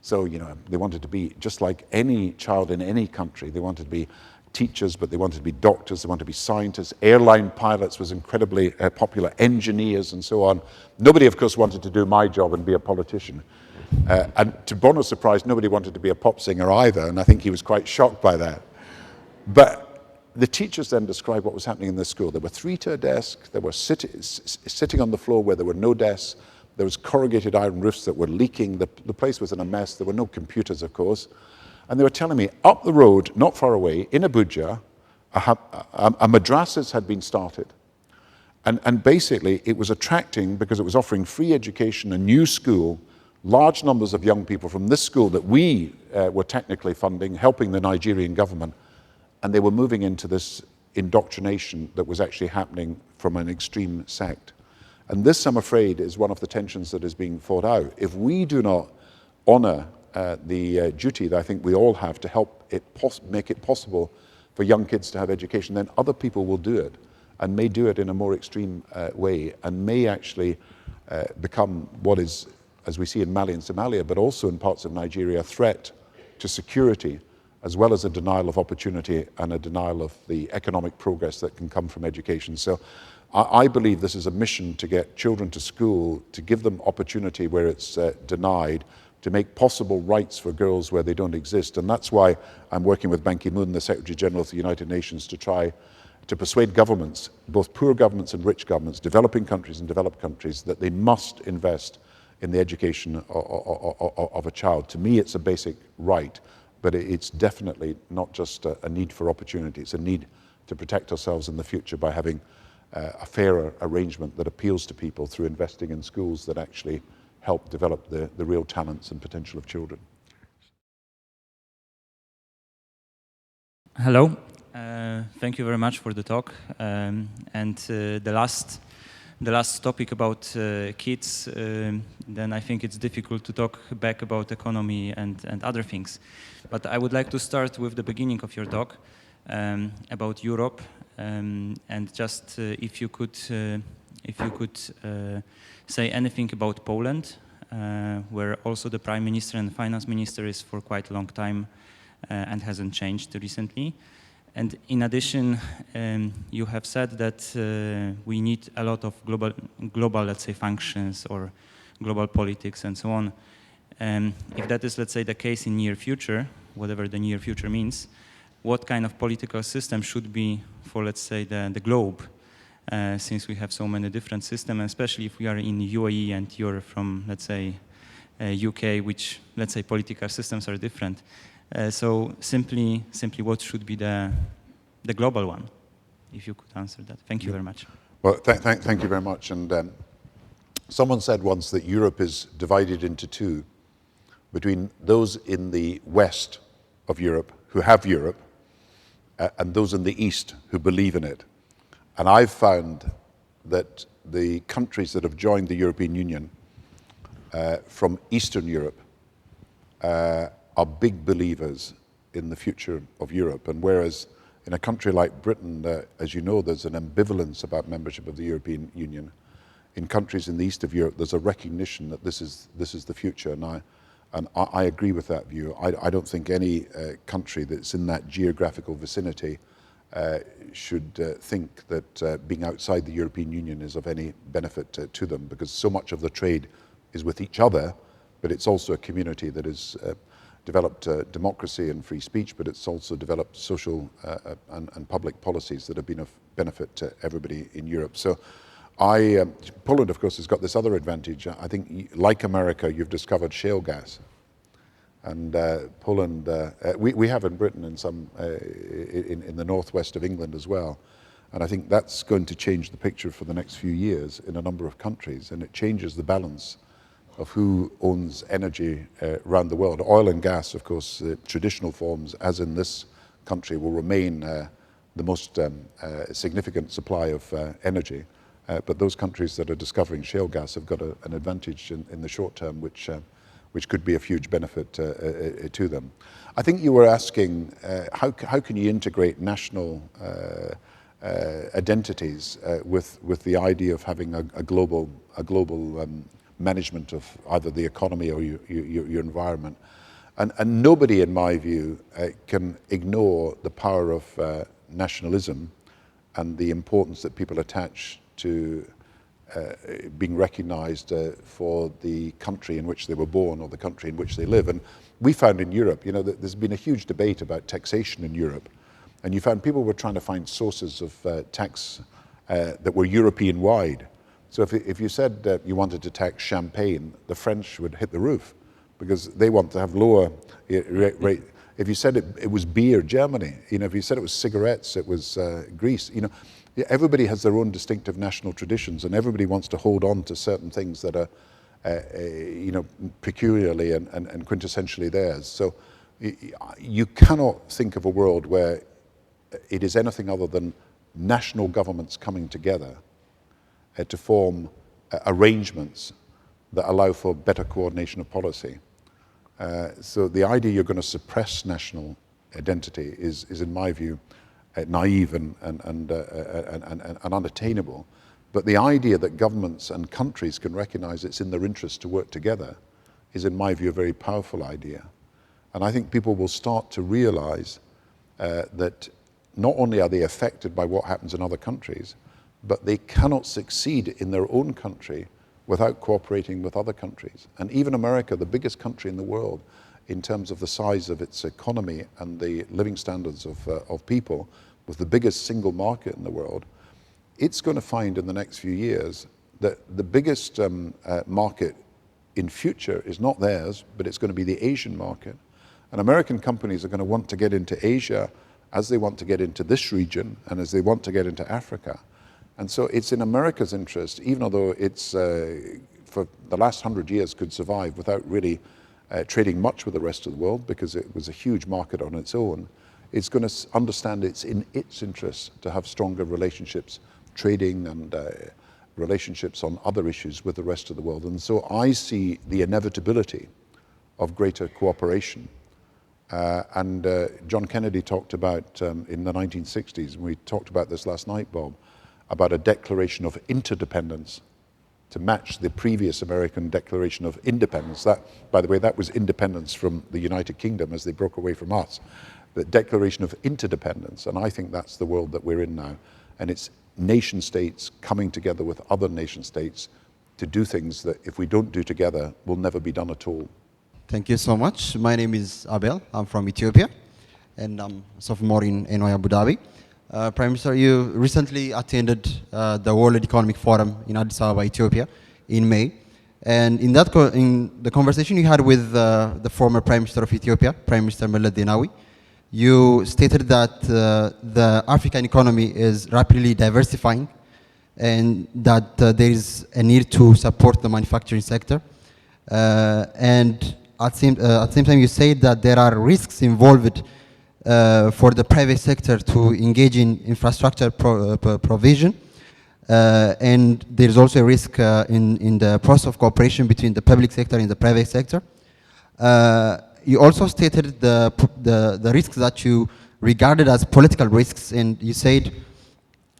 So, you know, they wanted to be just like any child in any country. They wanted to be teachers, but they wanted to be doctors, they wanted to be scientists. Airline pilots was incredibly popular, engineers and so on. Nobody, of course, wanted to do my job and be a politician. And to Bono's surprise, nobody wanted to be a pop singer either, and I think he was quite shocked by that. But the teachers then described what was happening in this school. There were 3-tier desks, there were sitting on the floor where there were no desks, there was corrugated iron roofs that were leaking, the place was in a mess, there were no computers, of course. And they were telling me, up the road, not far away, in Abuja, a madrasas had been started. And basically, it was attracting, because it was offering free education, a new school, large numbers of young people from this school that we were technically funding, helping the Nigerian government, and they were moving into this indoctrination that was actually happening from an extreme sect. And this, I'm afraid, is one of the tensions that is being fought out. If we do not honor the duty that I think we all have to help make it possible for young kids to have education, then other people will do it, and may do it in a more extreme way, and may actually become what is, as we see in Mali and Somalia, but also in parts of Nigeria, a threat to security, as well as a denial of opportunity and a denial of the economic progress that can come from education. So I believe this is a mission to get children to school, to give them opportunity where it's denied, to make possible rights for girls where they don't exist. And that's why I'm working with Ban Ki-moon, the Secretary General of the United Nations, to try to persuade governments, both poor governments and rich governments, developing countries and developed countries, that they must invest in the education of a child. To me, it's a basic right, but it's definitely not just a need for opportunity. It's a need to protect ourselves in the future by having a fairer arrangement that appeals to people through investing in schools that actually help develop the real talents and potential of children. Hello. Thank you very much for the talk. The last topic about kids, then I think it's difficult to talk back about economy and other things. But I would like to start with the beginning of your talk about Europe, and just if you could say anything about Poland, where also the Prime Minister and Finance Minister is for quite a long time and hasn't changed recently. And in addition, you have said that we need a lot of global, let's say, functions or global politics and so on. If that is, let's say, the case in near future, whatever the near future means, what kind of political system should be for, let's say, the globe, since we have so many different systems, especially if we are in UAE and you're from, let's say, UK, which, let's say, political systems are different. So simply, what should be the global one? If you could answer that. Thank you very much. Well, thank you very much. And someone said once that Europe is divided into two, between those in the west of Europe who have Europe, and those in the east who believe in it. And I've found that the countries that have joined the European Union from Eastern Europe are big believers in the future of Europe. And whereas in a country like Britain, as you know, there's an ambivalence about membership of the European Union, in countries in the east of Europe, there's a recognition that this is the future. And I agree with that view. I don't think any country that's in that geographical vicinity should think that being outside the European Union is of any benefit to them, because so much of the trade is with each other, but it's also a community that has developed democracy and free speech, but it's also developed social and public policies that have been of benefit to everybody in Europe. So Poland, of course, has got this other advantage. I think, like America, you've discovered shale gas. And Poland, we have in Britain and some in the northwest of England as well. And I think that's going to change the picture for the next few years in a number of countries. And it changes the balance of who owns energy around the world. Oil and gas, of course, traditional forms, as in this country, will remain the most significant supply of energy. But those countries that are discovering shale gas have got an advantage in the short term, which could be a huge benefit to them. I think you were asking how can you integrate national identities with the idea of having a global management of either the economy or your environment. And nobody, in my view, can ignore the power of nationalism and the importance that people attach to being recognized for the country in which they were born or the country in which they live. And we found in Europe, you know, that there's been a huge debate about taxation in Europe. And you found people were trying to find sources of tax that were European-wide. So if you said that you wanted to tax champagne, the French would hit the roof because they want to have lower rate. If you said it was beer, Germany. You know, if you said it was cigarettes, it was Greece. You know, everybody has their own distinctive national traditions, and everybody wants to hold on to certain things that are, you know, peculiarly and quintessentially theirs. So you cannot think of a world where it is anything other than national governments coming together to form arrangements that allow for better coordination of policy. So the idea you're going to suppress national identity is in my view, naive and unattainable. But the idea that governments and countries can recognize it's in their interest to work together is, in my view, a very powerful idea. And I think people will start to realize that not only are they affected by what happens in other countries, but they cannot succeed in their own country without cooperating with other countries. And even America, the biggest country in the world, in terms of the size of its economy and the living standards of people, with the biggest single market in the world, it's going to find in the next few years that the biggest market in future is not theirs, but it's going to be the Asian market. And American companies are going to want to get into Asia as they want to get into this region and as they want to get into Africa. And so it's in America's interest, even although it's for the last 100 years could survive without really trading much with the rest of the world because it was a huge market on its own, it's going to understand it's in its interest to have stronger relationships, trading and relationships on other issues with the rest of the world. And so I see the inevitability of greater cooperation. And John Kennedy talked about in the 1960s, and we talked about this last night, Bob, about a declaration of interdependence to match the previous American Declaration of Independence. That, by the way, that was independence from the United Kingdom as they broke away from us. The Declaration of Interdependence, and I think that's the world that we're in now. And it's nation states coming together with other nation states to do things that if we don't do together will never be done at all. Thank you so much. My name is Abel. I'm from Ethiopia, and I'm a sophomore in NYUAD Abu Dhabi. Prime Minister, you recently attended the World Economic Forum in Addis Ababa, Ethiopia, in May. And in the conversation you had with the former Prime Minister of Ethiopia, Prime Minister Meles Zenawi, you stated that the African economy is rapidly diversifying and that there is a need to support the manufacturing sector. And at the same time, you said that there are risks involved for the private sector to engage in infrastructure provision. And there's also a risk in the process of cooperation between the public sector and the private sector. You also stated the risks that you regarded as political risks, and you said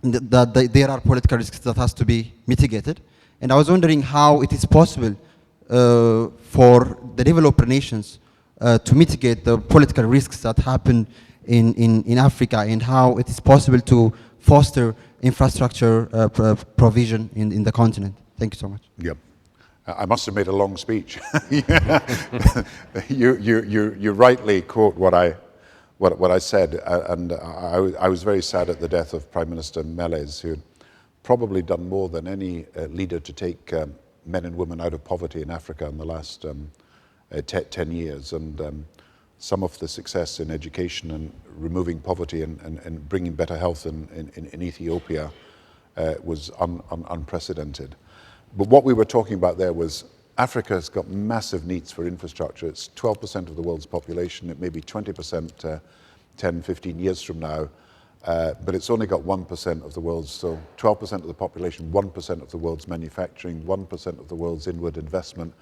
that there are political risks that has to be mitigated. And I was wondering how it is possible for the developed nations to mitigate the political risks that happen in Africa, and how it is possible to foster infrastructure provision in the continent. Thank you so much. Yep. I must have made a long speech. You rightly quote what I said, and I was very sad at the death of Prime Minister Meles, who had probably done more than any leader to take men and women out of poverty in Africa in the last 10 years. And some of the success in education and removing poverty and bringing better health in Ethiopia was unprecedented. But what we were talking about there was Africa's got massive needs for infrastructure. It's 12% of the world's population. It may be 20% 10, 15 years from now. but it's only got 1% of the world's, so 12% of the population, 1% of the world's manufacturing, 1% of the world's inward investment.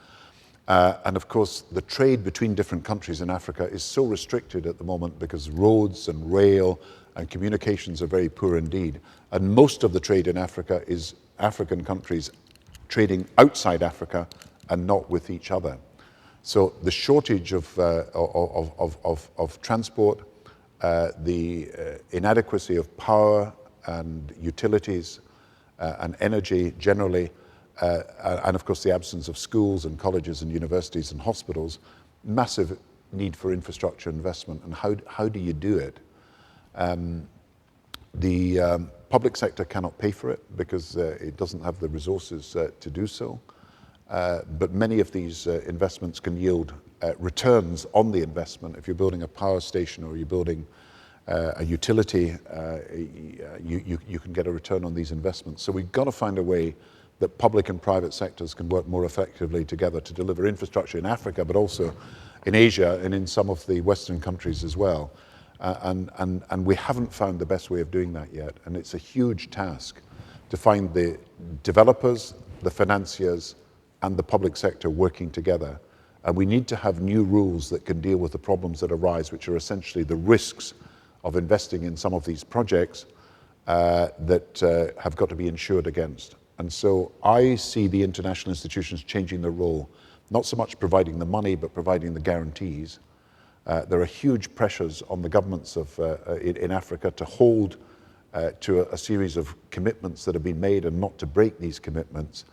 And of course, the trade between different countries in Africa is so restricted at the moment because roads and rail and communications are very poor indeed. And most of the trade in Africa is African countries trading outside Africa and not with each other. So the shortage of transport, the inadequacy of power and utilities and energy generally, and of course the absence of schools and colleges and universities and hospitals, massive need for infrastructure investment. And how do you do it? The public sector cannot pay for it because it doesn't have the resources to do so. But many of these investments can yield returns on the investment. If you're building a power station or you're building a utility, you can get a return on these investments. So we've got to find a way that public and private sectors can work more effectively together to deliver infrastructure in Africa, but also in Asia and in some of the Western countries as well. And we haven't found the best way of doing that yet. And it's a huge task to find the developers, the financiers, and the public sector working together. And we need to have new rules that can deal with the problems that arise, which are essentially the risks of investing in some of these projects that have got to be insured against. And so I see the international institutions changing their role, not so much providing the money, but providing the guarantees. There are huge pressures on the governments in Africa to hold to a series of commitments that have been made and not to break these commitments.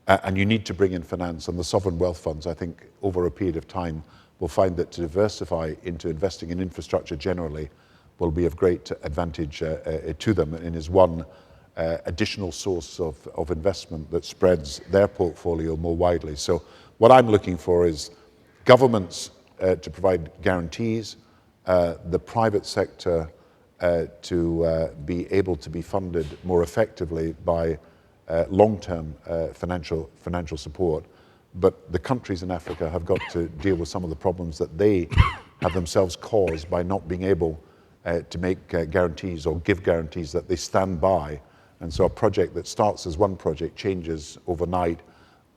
And you need to bring in finance, and the sovereign wealth funds, I think, over a period of time, will find that to diversify into investing in infrastructure generally will be of great advantage to them, and is one additional source of investment that spreads their portfolio more widely. So what I'm looking for is governments to provide guarantees, the private sector to be able to be funded more effectively by long-term financial support. But the countries in Africa have got to deal with some of the problems that they have themselves caused by not being able to make guarantees or give guarantees that they stand by. And so a project that starts as one project changes overnight,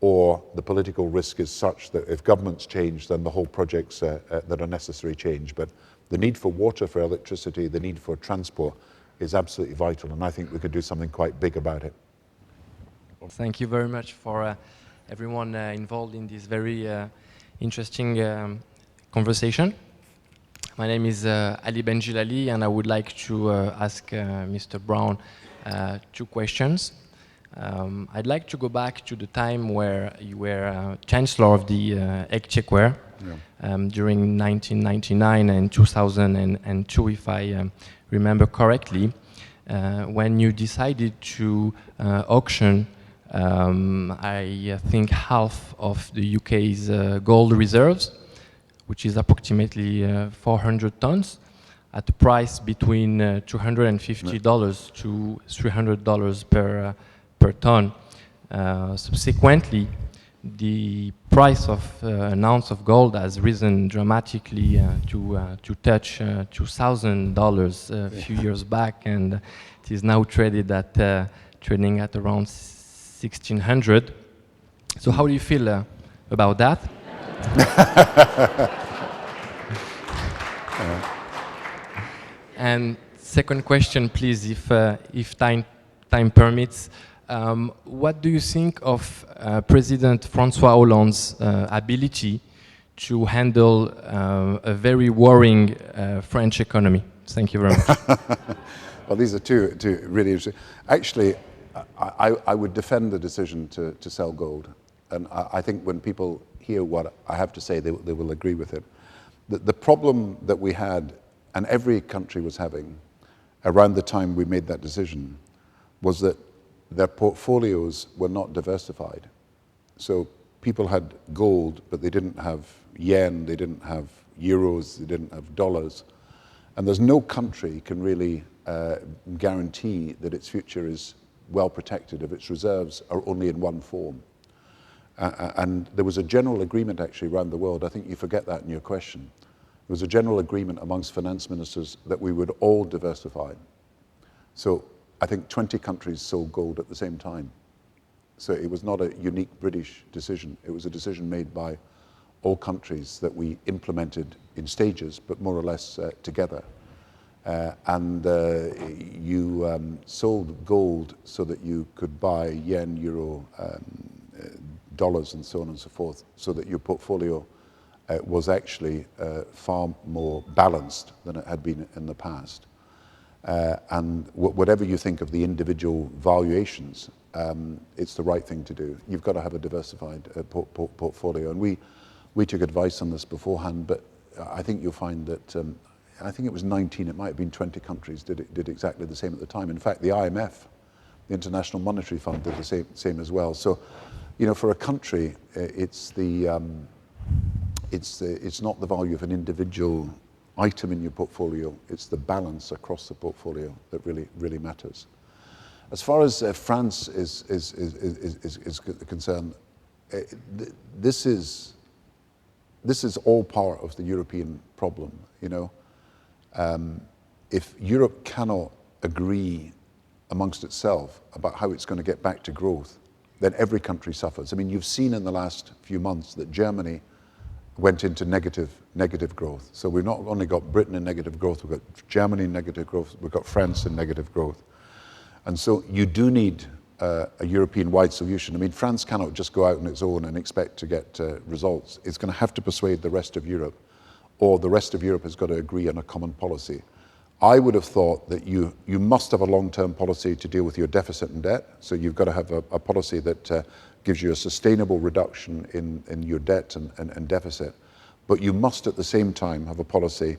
or the political risk is such that if governments change, then the whole projects that are necessary change. But the need for water, for electricity, the need for transport is absolutely vital, and I think we could do something quite big about it. Thank you very much for everyone involved in this very interesting conversation. My name is Ali Benjilali, and I would like to ask Mr. Brown 2 questions. I'd like to go back to the time where you were Chancellor of the Exchequer during 1999 and 2002, if I remember correctly, when you decided to auction I think half of the UK's gold reserves, which is approximately 400 tons, at a price between $250 to $300 per ton. Subsequently, the price of an ounce of gold has risen dramatically to touch $2,000 a few years back, and it is now trading at around 1,600. So how do you feel about that? And second question, please, if time permits, what do you think of President François Hollande's ability to handle a very worrying French economy? Thank you very much. Well, these are two really interesting. Actually, I would defend the decision to sell gold. And I think when people hear what I have to say, they will agree with it. The problem that we had, and every country was having, around the time we made that decision, was that their portfolios were not diversified. So people had gold, but they didn't have yen, they didn't have euros, they didn't have dollars. And there's no country can really guarantee that its future is well protected if its reserves are only in one form. And there was a general agreement actually around the world, I think you forget that in your question. There was a general agreement amongst finance ministers that we would all diversify. So I think 20 countries sold gold at the same time. So it was not a unique British decision. It was a decision made by all countries that we implemented in stages, but more or less together. You sold gold so that you could buy yen, euro, dollars, and so on and so forth, so that your portfolio was actually far more balanced than it had been in the past. Whatever you think of the individual valuations, it's the right thing to do. You've got to have a diversified portfolio. And we took advice on this beforehand, but I think you'll find that, I think it was 19, it might have been 20 countries did exactly the same at the time. In fact, the IMF, the International Monetary Fund, did the same as well. So, you know, for a country, it's not the value of an individual item in your portfolio, it's the balance across the portfolio that really matters. As far as France is concerned, this is all part of the European problem, you know. If Europe cannot agree amongst itself about how it's going to get back to growth, then every country suffers. I mean, you've seen in the last few months that Germany went into negative growth. So we've not only got Britain in negative growth, we've got Germany in negative growth, we've got France in negative growth. And so you do need a European-wide solution. I mean, France cannot just go out on its own and expect to get results. It's going to have to persuade the rest of Europe, or the rest of Europe has got to agree on a common policy. I would have thought that you must have a long-term policy to deal with your deficit and debt. So you've got to have a policy that gives you a sustainable reduction in your debt and deficit. But you must at the same time have a policy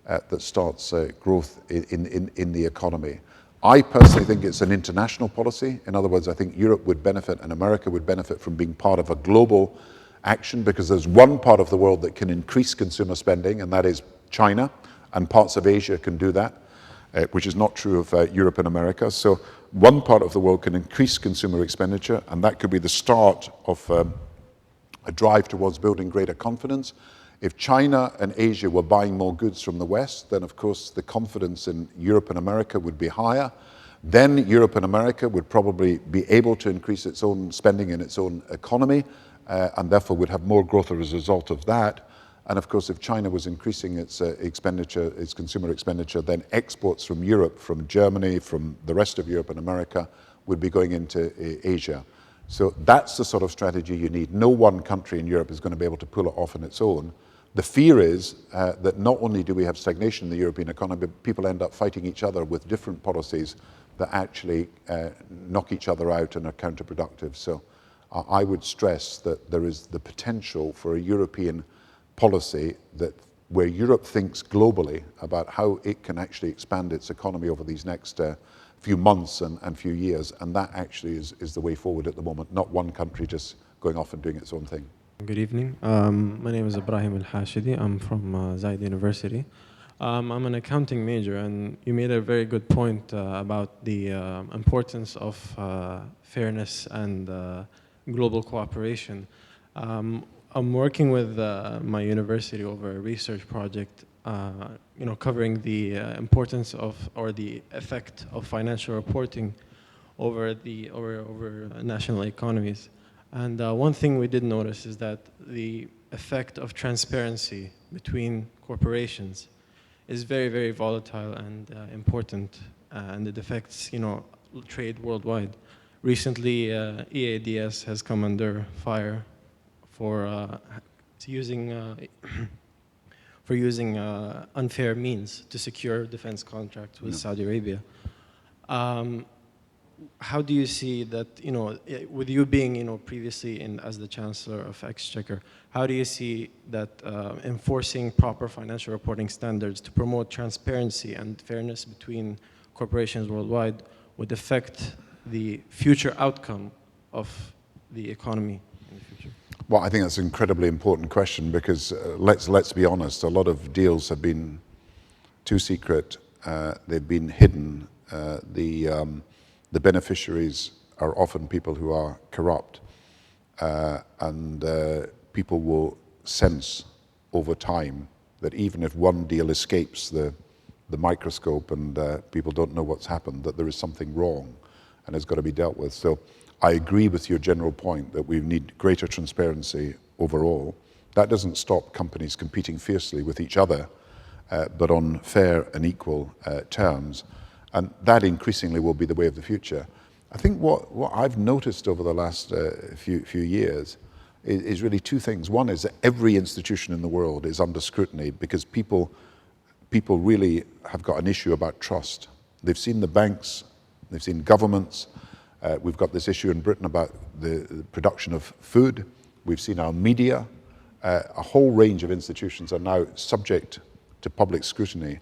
that starts growth in the economy. I personally think it's an international policy. In other words, I think Europe would benefit and America would benefit from being part of a global action, because there's one part of the world that can increase consumer spending, and that is China, and parts of Asia can do that, which is not true of Europe and America. So one part of the world can increase consumer expenditure, and that could be the start of a drive towards building greater confidence. If China and Asia were buying more goods from the West, then of course the confidence in Europe and America would be higher. Then Europe and America would probably be able to increase its own spending in its own economy, and therefore would have more growth as a result of that. And of course, if China was increasing its expenditure, its consumer expenditure, then exports from Europe, from Germany, from the rest of Europe and America would be going into Asia. So that's the sort of strategy you need. No one country in Europe is going to be able to pull it off on its own. The fear is that not only do we have stagnation in the European economy, but people end up fighting each other with different policies that actually knock each other out and are counterproductive. So I would stress that there is the potential for a European policy where Europe thinks globally about how it can actually expand its economy over these next few months and few years, and that actually is the way forward at the moment, not one country just going off and doing its own thing. Good evening. My name is Ibrahim Al-Hashidi. I'm from Zaid University. I'm an accounting major, and you made a very good point about the importance of fairness and global cooperation. I'm working with my university over a research project, covering the importance of, or the effect of financial reporting over national economies. And one thing we did notice is that the effect of transparency between corporations is very, very volatile and important, and it affects, trade worldwide. Recently, EADS has come under fire for using unfair means to secure defense contracts with Saudi Arabia. How do you see that, with you being, previously as the Chancellor of Exchequer, how do you see that enforcing proper financial reporting standards to promote transparency and fairness between corporations worldwide would affect the future outcome of the economy in the future? Well, I think that's an incredibly important question, because let's be honest, a lot of deals have been too secret, they've been hidden, the beneficiaries are often people who are corrupt, and people will sense over time that even if one deal escapes the the microscope and people don't know what's happened, that there is something wrong and it's got to be dealt with. So I agree with your general point that we need greater transparency overall. That doesn't stop companies competing fiercely with each other, but on fair and equal terms. And that increasingly will be the way of the future. I think what I've noticed over the last few years is really two things. One is that every institution in the world is under scrutiny because people really have got an issue about trust. They've seen the banks, they've seen governments. We've got this issue in Britain about the production of food. We've seen our media. A whole range of institutions are now subject to public scrutiny,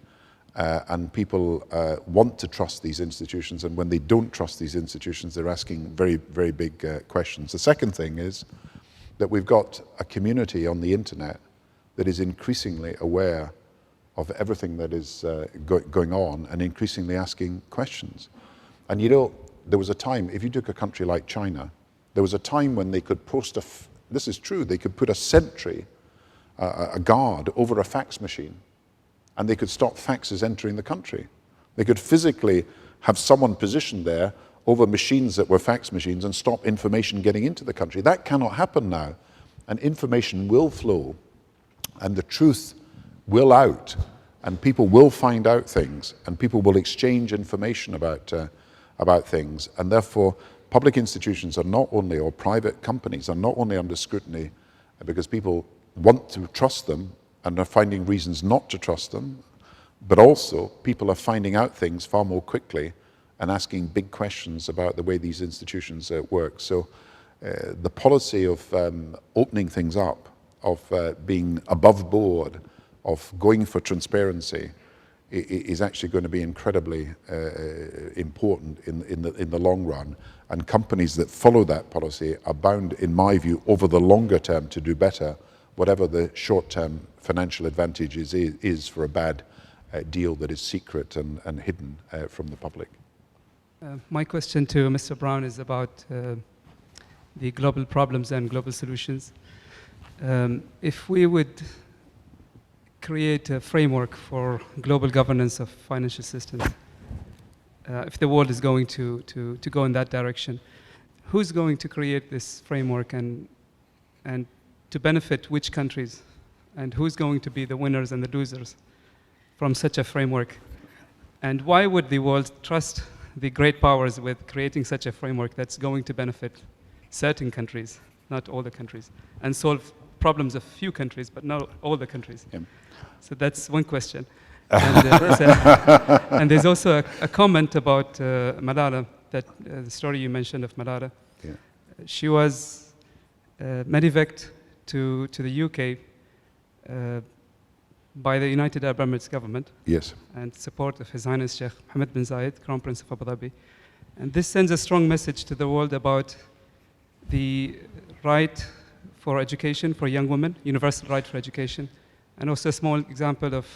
and people want to trust these institutions, and when they don't trust these institutions, they're asking very, very big questions. The second thing is that we've got a community on the internet that is increasingly aware of everything that is going on and increasingly asking questions. And you know, there was a time, if you took a country like China, there was a time when they could post this is true, they could put a sentry, a guard over a fax machine, and they could stop faxes entering the country. They could physically have someone positioned there over machines that were fax machines and stop information getting into the country. That cannot happen now. And information will flow, and the truth will out, and people will find out things, and people will exchange information about things. And therefore, public institutions are not only, or private companies are not only under scrutiny because people want to trust them and are finding reasons not to trust them, but also people are finding out things far more quickly and asking big questions about the way these institutions work. So the policy of opening things up, of being above board, of going for transparency is actually going to be incredibly important in the long run. And companies that follow that policy are bound, in my view, over the longer term to do better, whatever the short-term financial advantage is for a bad deal that is secret and hidden from the public. My question to Mr. Brown is about the global problems and global solutions. If we would create a framework for global governance of financial systems, if the world is going to go in that direction, who's going to create this framework and to benefit which countries? And who's going to be the winners and the losers from such a framework? And why would the world trust the great powers with creating such a framework that's going to benefit certain countries, not all the countries, and solve problems of few countries, but not all the countries? Yeah. So that's one question. And there's also a comment about Malala, that the story you mentioned of Malala. Yeah. She was medevaced to the UK by the United Arab Emirates government. Yes. And support of His Highness Sheikh Mohammed bin Zayed, Crown Prince of Abu Dhabi. And this sends a strong message to the world about the right for education for young women, universal right for education, and also a small example of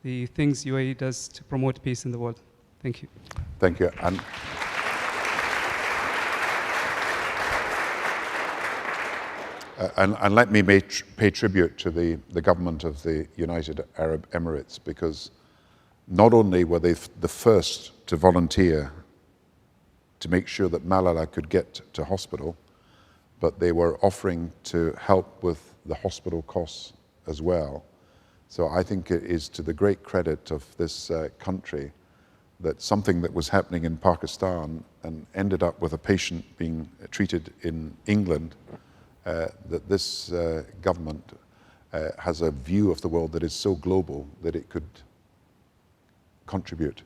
the things UAE does to promote peace in the world. Thank you. Thank you. And let me pay tribute to the government of the United Arab Emirates, because not only were they the first to volunteer to make sure that Malala could get to hospital, but they were offering to help with the hospital costs as well. So I think it is to the great credit of this country that something that was happening in Pakistan and ended up with a patient being treated in England, that this government has a view of the world that is so global that it could contribute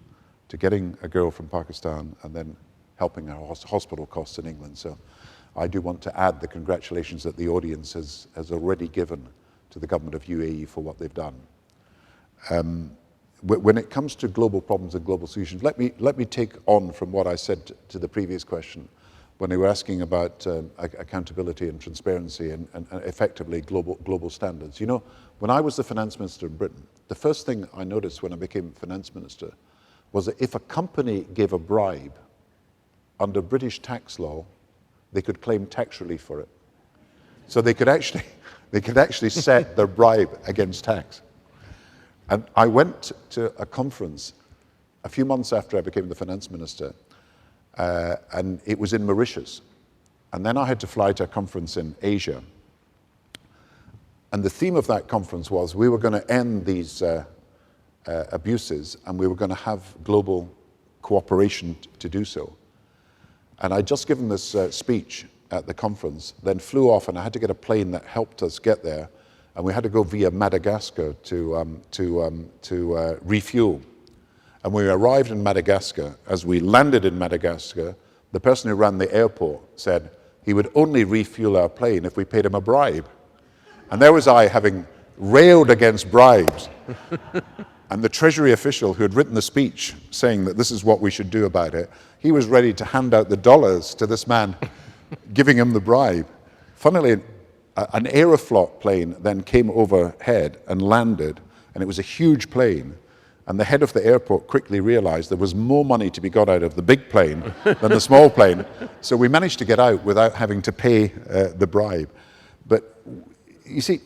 to getting a girl from Pakistan and then helping her hospital costs in England. So I do want to add the congratulations that the audience has already given to the government of UAE for what they've done. When it comes to global problems and global solutions, let me take on from what I said to the previous question, when they were asking about accountability and transparency and effectively global standards. You know, when I was the finance minister in Britain, the first thing I noticed when I became finance minister was that if a company gave a bribe under British tax law, they could claim tax relief for it. So they could actually set their bribe against tax. And I went to a conference a few months after I became the finance minister, and it was in Mauritius. And then I had to fly to a conference in Asia. And the theme of that conference was we were going to end these abuses, and we were going to have global cooperation to do so. And I'd just given this speech at the conference, then flew off, and I had to get a plane that helped us get there. And we had to go via Madagascar to refuel. And when we arrived in Madagascar, as we landed in Madagascar, the person who ran the airport said he would only refuel our plane if we paid him a bribe. And there was I, having railed against bribes. And the Treasury official who had written the speech saying that this is what we should do about it, he was ready to hand out the dollars to this man, giving him the bribe. Funnily, an Aeroflot plane then came overhead and landed, and it was a huge plane. And the head of the airport quickly realized there was more money to be got out of the big plane than the small plane. So we managed to get out without having to pay the bribe. But you see,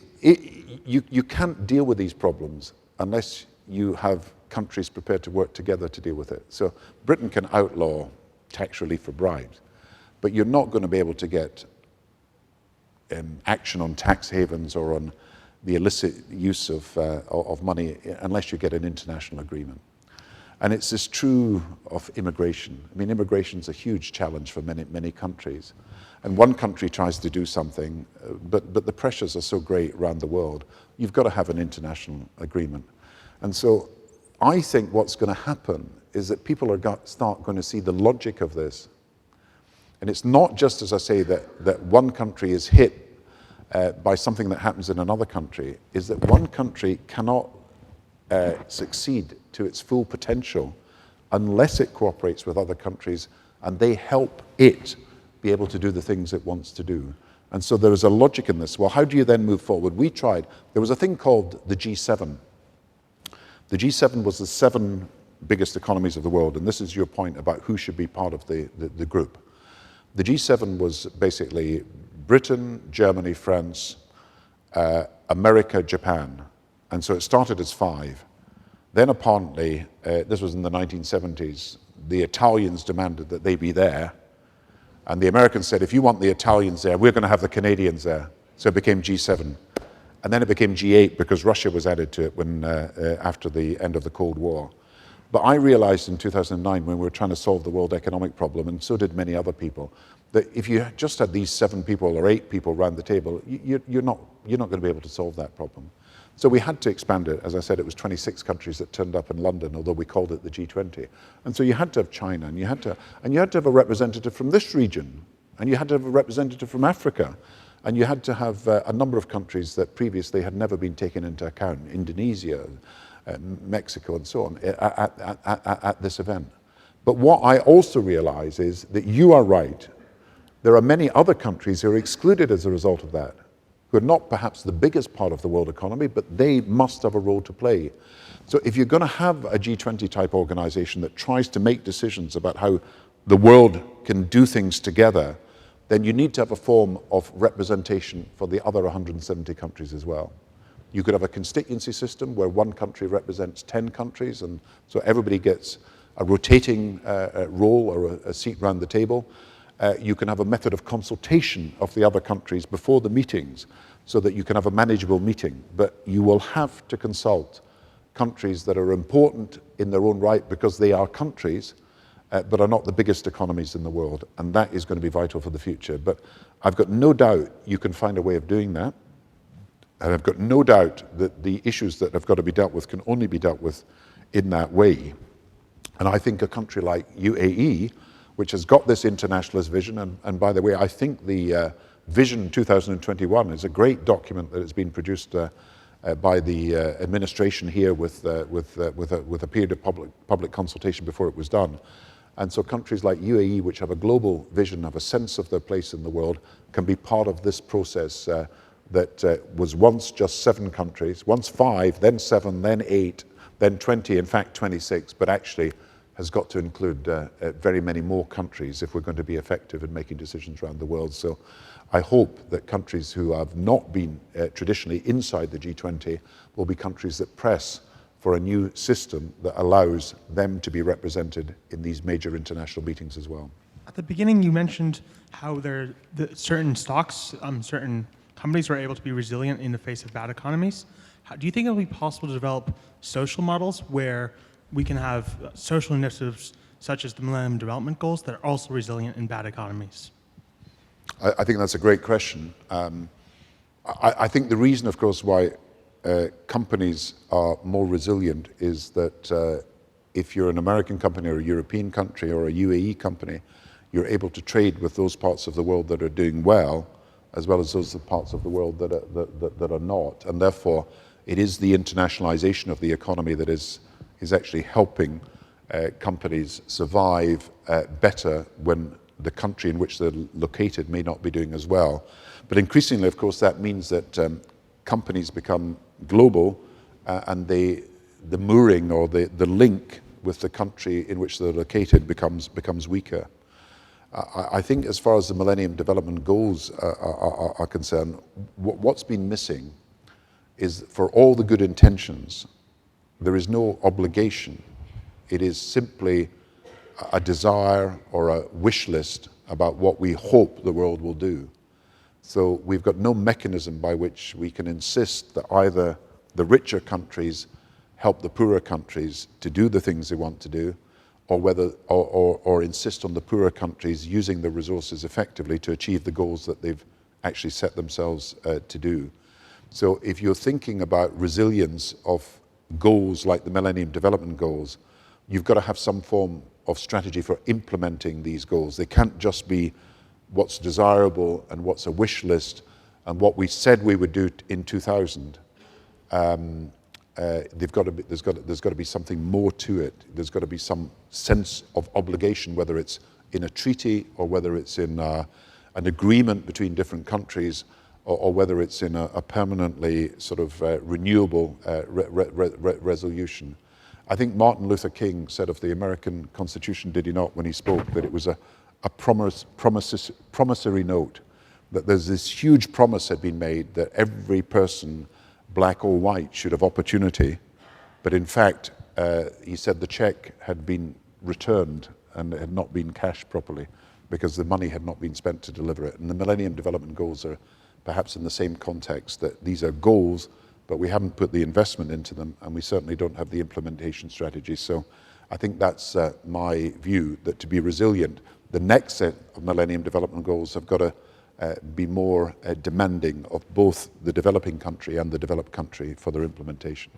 you can't deal with these problems unless you have countries prepared to work together to deal with it. So Britain can outlaw tax relief for bribes, but you're not going to be able to get action on tax havens or on the illicit use of money unless you get an international agreement. And it's this true of immigration. I mean, immigration's a huge challenge for many countries. And one country tries to do something, but the pressures are so great around the world, you've got to have an international agreement. And so I think what's going to happen is that people are start going to see the logic of this. And it's not just, as I say, that one country is hit by something that happens in another country, is that one country cannot succeed to its full potential unless it cooperates with other countries and they help it be able to do the things it wants to do. And so there is a logic in this. Well, how do you then move forward? We tried. There was a thing called the G7. The G7 was the 7 biggest economies of the world, and this is your point about who should be part of the group. The G7 was basically Britain, Germany, France, America, Japan. And so it started as 5. Then apparently, this was in the 1970s, the Italians demanded that they be there. And the Americans said, if you want the Italians there, we're going to have the Canadians there. So it became G7. And then it became G8 because Russia was added to it when, after the end of the Cold War. But I realized in 2009 when we were trying to solve the world economic problem, and so did many other people, that if you just had these 7 people or 8 people around the table, you're not going to be able to solve that problem. So we had to expand it. As I said, it was 26 countries that turned up in London, although we called it the G20. And so you had to have China, and you had to have a representative from this region, and you had to have a representative from Africa, and you had to have a number of countries that previously had never been taken into account, Indonesia, Mexico, and so on, at this event. But what I also realize is that you are right. There are many other countries who are excluded as a result of that, who are not perhaps the biggest part of the world economy, but they must have a role to play. So if you're going to have a G20 type organization that tries to make decisions about how the world can do things together, then you need to have a form of representation for the other 170 countries as well. You could have a constituency system where one country represents 10 countries, and so everybody gets a rotating role or a seat around the table. You can have a method of consultation of the other countries before the meetings so that you can have a manageable meeting. But you will have to consult countries that are important in their own right because they are countries, but are not the biggest economies in the world. And that is going to be vital for the future. But I've got no doubt you can find a way of doing that. And I've got no doubt that the issues that have got to be dealt with can only be dealt with in that way. And I think a country like UAE, which has got this internationalist vision, and by the way, I think the Vision 2021 is a great document that has been produced by the administration here with a period of public consultation before it was done. And so countries like UAE, which have a global vision, have a sense of their place in the world, can be part of this process that was once just 7 countries, once 5, then 7, then 8, then 20, in fact 26, but actually has got to include very many more countries if we're going to be effective in making decisions around the world. So I hope that countries who have not been traditionally inside the G20 will be countries that press for a new system that allows them to be represented in these major international meetings as well. At the beginning, you mentioned how certain stocks, certain companies were able to be resilient in the face of bad economies. Do you think it will be possible to develop social models where we can have social initiatives such as the Millennium Development Goals that are also resilient in bad economies? I think that's a great question. I think the reason, of course, why companies are more resilient is that if you're an American company or a European country or a UAE company, you're able to trade with those parts of the world that are doing well, as well as those parts of the world that are not. And therefore, it is the internationalization of the economy that is actually helping companies survive better when the country in which they're located may not be doing as well. But increasingly, of course, that means that companies become global and the mooring or the link with the country in which they're located becomes weaker. I think as far as the Millennium Development Goals are concerned, what's been missing is for all the good intentions, there is no obligation. It is simply a desire or a wish list about what we hope the world will do. So we've got no mechanism by which we can insist that either the richer countries help the poorer countries to do the things they want to do, or insist on the poorer countries using the resources effectively to achieve the goals that they've actually set themselves to do. So if you're thinking about resilience of goals like the Millennium Development Goals, you've got to have some form of strategy for implementing these goals. They can't just be what's desirable and what's a wish list and what we said we would do in 2000. There's got to be something more to it. There's got to be some sense of obligation, whether it's in a treaty or whether it's in an agreement between different countries, or whether it's in a permanently sort of renewable resolution. I think Martin Luther King said of the American Constitution, did he not, when he spoke, that it was a promissory note, that there's this huge promise had been made that every person, black or white, should have opportunity. But in fact, he said the check had been returned and had not been cashed properly because the money had not been spent to deliver it. And the Millennium Development Goals are perhaps in the same context, that these are goals, but we haven't put the investment into them, and we certainly don't have the implementation strategy. So I think that's my view, that to be resilient, the next set of Millennium Development Goals have got to be more demanding of both the developing country and the developed country for their implementation.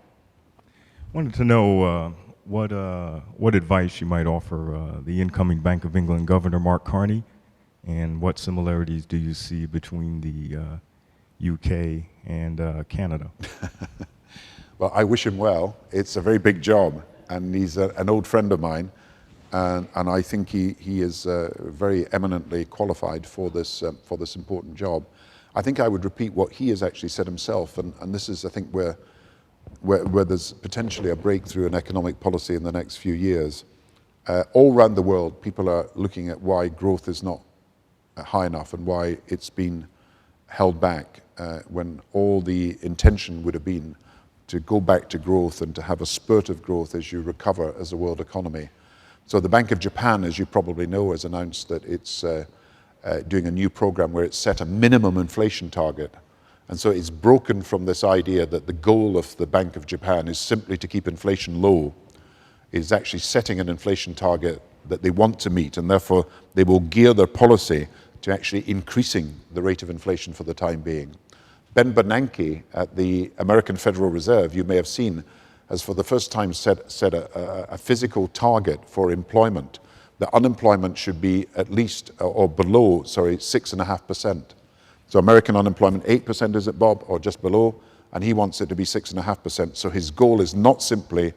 Wanted to know what advice you might offer the incoming Bank of England Governor Mark Carney, and what similarities do you see between the UK and Canada? Well, I wish him well. It's a very big job, and he's an old friend of mine, and I think he is very eminently qualified for this important job. I think I would repeat what he has actually said himself, and this is, I think, where there's potentially a breakthrough in economic policy in the next few years. All around the world, people are looking at why growth is not high enough and why it's been held back when all the intention would have been to go back to growth and to have a spurt of growth as you recover as a world economy. So the Bank of Japan, as you probably know, has announced that it's doing a new program where it's set a minimum inflation target. And so it's broken from this idea that the goal of the Bank of Japan is simply to keep inflation low. It is actually setting an inflation target that they want to meet, and therefore they will gear their policy to actually increasing the rate of inflation for the time being. Ben Bernanke at the American Federal Reserve, you may have seen, has for the first time set a physical target for employment. The unemployment should be at least, or below, 6.5%. So American unemployment, 8%, is it, Bob, or just below? And he wants it to be 6.5%. So his goal is not simply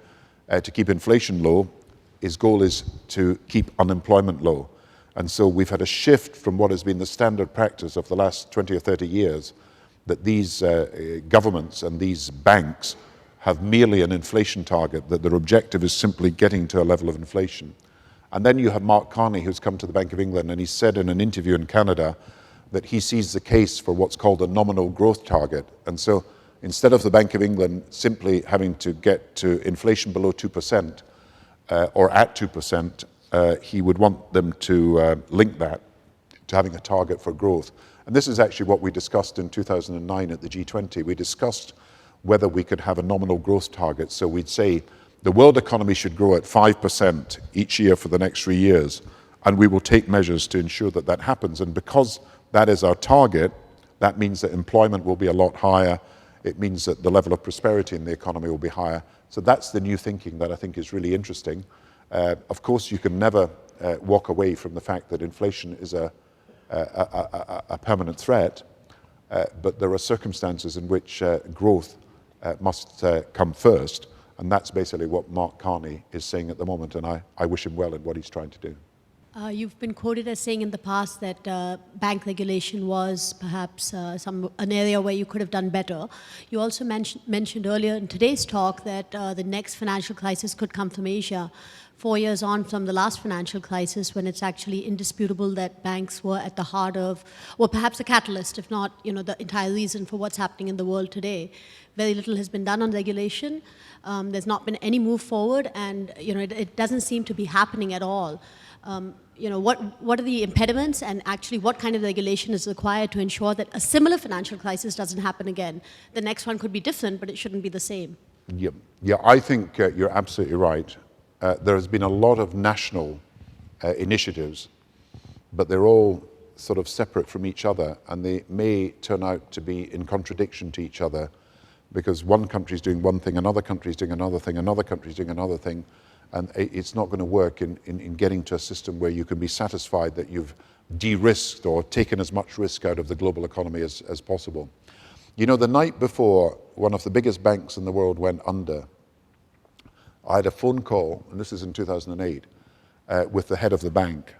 to keep inflation low, his goal is to keep unemployment low. And so we've had a shift from what has been the standard practice of the last 20 or 30 years, that these governments and these banks have merely an inflation target, that their objective is simply getting to a level of inflation. And then you have Mark Carney, who's come to the Bank of England, and he said in an interview in Canada that he sees the case for what's called a nominal growth target. And so instead of the Bank of England simply having to get to inflation below 2% or at 2%, he would want them to link that to having a target for growth. And this is actually what we discussed in 2009 at the G20. We discussed whether we could have a nominal growth target. So we'd say the world economy should grow at 5% each year for the next 3 years, and we will take measures to ensure that that happens. And because that is our target, that means that employment will be a lot higher. It means that the level of prosperity in the economy will be higher. So that's the new thinking that I think is really interesting. Of course, you can never walk away from the fact that inflation is a permanent threat, but there are circumstances in which growth must come first, and that's basically what Mark Carney is saying at the moment, and I wish him well in what he's trying to do. You've been quoted as saying in the past that bank regulation was perhaps an area where you could have done better. You also mentioned earlier in today's talk that the next financial crisis could come from Asia, 4 years on from the last financial crisis, when it's actually indisputable that banks were at the heart of, or perhaps a catalyst, if not, the entire reason for what's happening in the world today. Very little has been done on regulation. There's not been any move forward, and it doesn't seem to be happening at all. What are the impediments, and actually what kind of regulation is required to ensure that a similar financial crisis doesn't happen again? The next one could be different, but it shouldn't be the same. Yeah, I think you're absolutely right. There has been a lot of national initiatives, but they're all sort of separate from each other, and they may turn out to be in contradiction to each other, because one country is doing one thing, another country is doing another thing, another country is doing another thing, and it's not going to work in getting to a system where you can be satisfied that you've de-risked or taken as much risk out of the global economy as possible. The night before one of the biggest banks in the world went under, I had a phone call, and this is in 2008, with the head of the bank.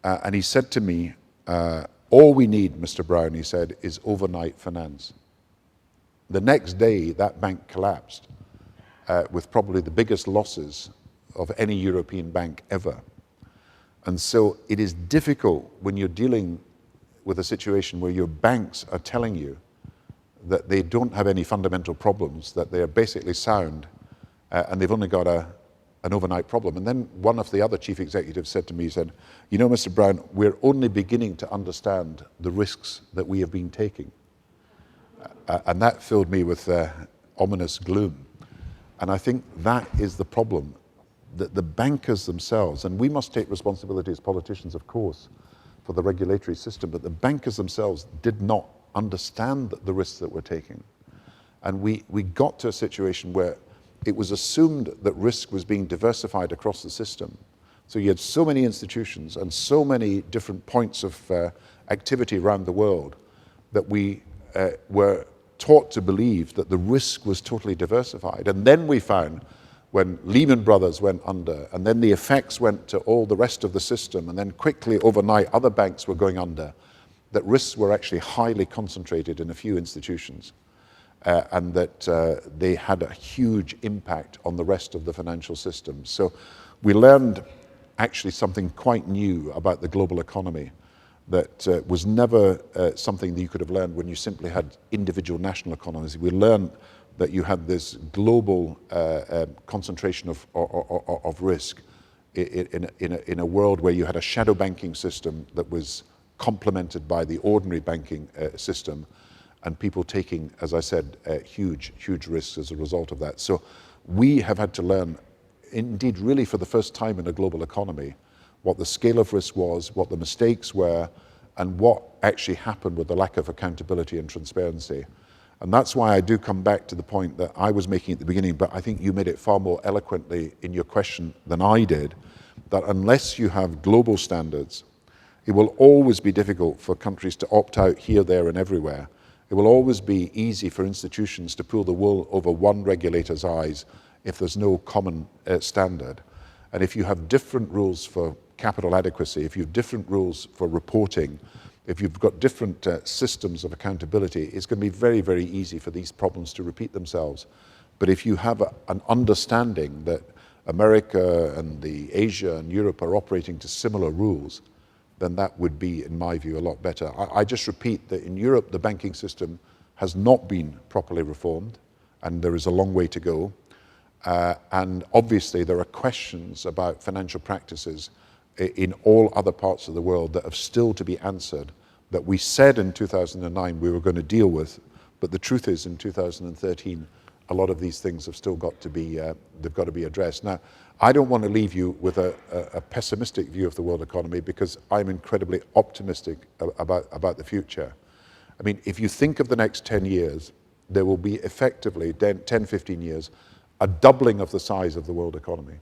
And he said to me, all we need, Mr. Brown, he said, is overnight finance. The next day, that bank collapsed with probably the biggest losses of any European bank ever. And so it is difficult when you're dealing with a situation where your banks are telling you that they don't have any fundamental problems, that they are basically sound, and they've only got an overnight problem. And then one of the other chief executives said to me, he said, Mr. Brown, we're only beginning to understand the risks that we have been taking. And that filled me with ominous gloom. And I think that is the problem, that the bankers themselves, and we must take responsibility as politicians, of course, for the regulatory system, but the bankers themselves did not understand the risks that we're taking. And we got to a situation where it was assumed that risk was being diversified across the system. So you had so many institutions and so many different points of activity around the world that we were taught to believe that the risk was totally diversified. And then we found, when Lehman Brothers went under, and then the effects went to all the rest of the system, and then quickly overnight other banks were going under, that risks were actually highly concentrated in a few institutions. And that they had a huge impact on the rest of the financial system. So we learned actually something quite new about the global economy that was never something that you could have learned when you simply had individual national economies. We learned that you had this global concentration of risk in a world where you had a shadow banking system that was complemented by the ordinary banking system, and people taking, as I said, huge risks as a result of that. So we have had to learn, indeed really for the first time in a global economy, what the scale of risk was, what the mistakes were, and what actually happened with the lack of accountability and transparency. And that's why I do come back to the point that I was making at the beginning, but I think you made it far more eloquently in your question than I did, that unless you have global standards, it will always be difficult for countries to opt out here, there, and everywhere. It will always be easy for institutions to pull the wool over one regulator's eyes if there's no common standard. And if you have different rules for capital adequacy, if you have different rules for reporting, if you've got different systems of accountability, it's going to be very, very easy for these problems to repeat themselves. But if you have an understanding that America and Asia and Europe are operating to similar rules, then that would be, in my view, a lot better. I just repeat that in Europe, the banking system has not been properly reformed, and there is a long way to go. And obviously there are questions about financial practices in all other parts of the world that have still to be answered, that we said in 2009 we were going to deal with, but the truth is in 2013 a lot of these things have still got to be, they've got to be addressed. Now, I don't want to leave you with a pessimistic view of the world economy, because I'm incredibly optimistic about the future. I mean, if you think of the next 10 years, there will be effectively 10, 15 years, a doubling of the size of the world economy.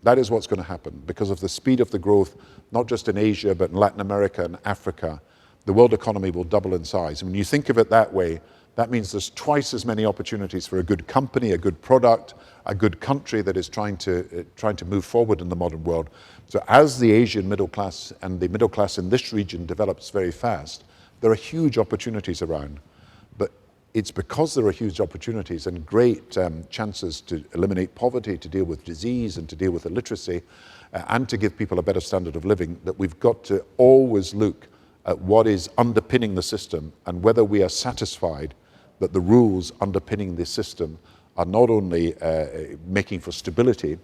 That is what's going to happen because of the speed of the growth, not just in Asia, but in Latin America and Africa. The world economy will double in size. And when you think of it that way, that means there's twice as many opportunities for a good company, a good product, a good country that is trying to move forward in the modern world. So as the Asian middle class and the middle class in this region develops very fast, there are huge opportunities around. But it's because there are huge opportunities and great chances to eliminate poverty, to deal with disease and to deal with illiteracy, and to give people a better standard of living, that we've got to always look at what is underpinning the system and whether we are satisfied that the rules underpinning this system are not only making for stability,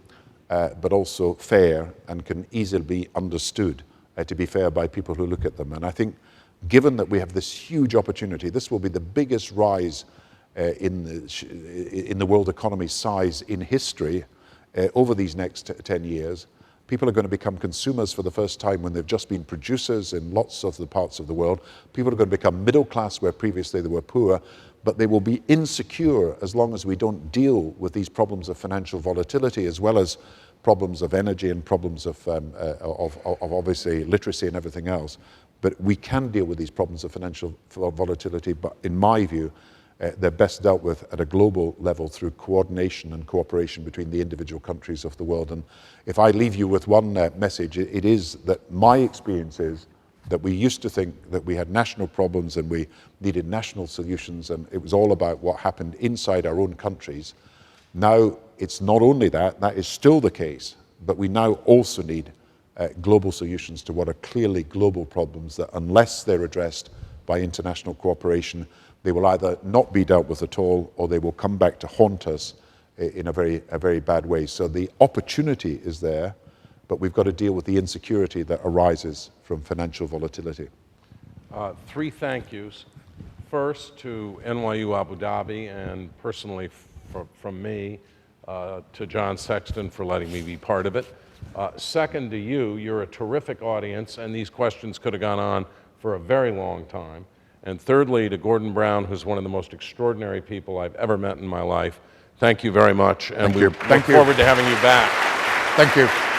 but also fair and can easily be understood to be fair by people who look at them. And I think given that we have this huge opportunity, this will be the biggest rise in the world economy size in history over these next 10 years. People are going to become consumers for the first time when they've just been producers in lots of the parts of the world. People are going to become middle class where previously they were poor, but they will be insecure as long as we don't deal with these problems of financial volatility, as well as problems of energy and problems of obviously literacy and everything else. But we can deal with these problems of financial volatility, but in my view, they're best dealt with at a global level through coordination and cooperation between the individual countries of the world. And if I leave you with one message, it is that my experience is that we used to think that we had national problems and we needed national solutions, and it was all about what happened inside our own countries. Now, it's not only that, that is still the case, but we now also need global solutions to what are clearly global problems that, unless they're addressed by international cooperation, they will either not be dealt with at all, or they will come back to haunt us in a very bad way. So the opportunity is there, but we've got to deal with the insecurity that arises from financial volatility. 3 thank yous. First to NYU Abu Dhabi, and personally from me to John Sexton for letting me be part of it. Second to you, you're a terrific audience, and these questions could have gone on for a very long time. And thirdly, to Gordon Brown, who's one of the most extraordinary people I've ever met in my life. Thank you very much, and we look forward to having you back. Thank you.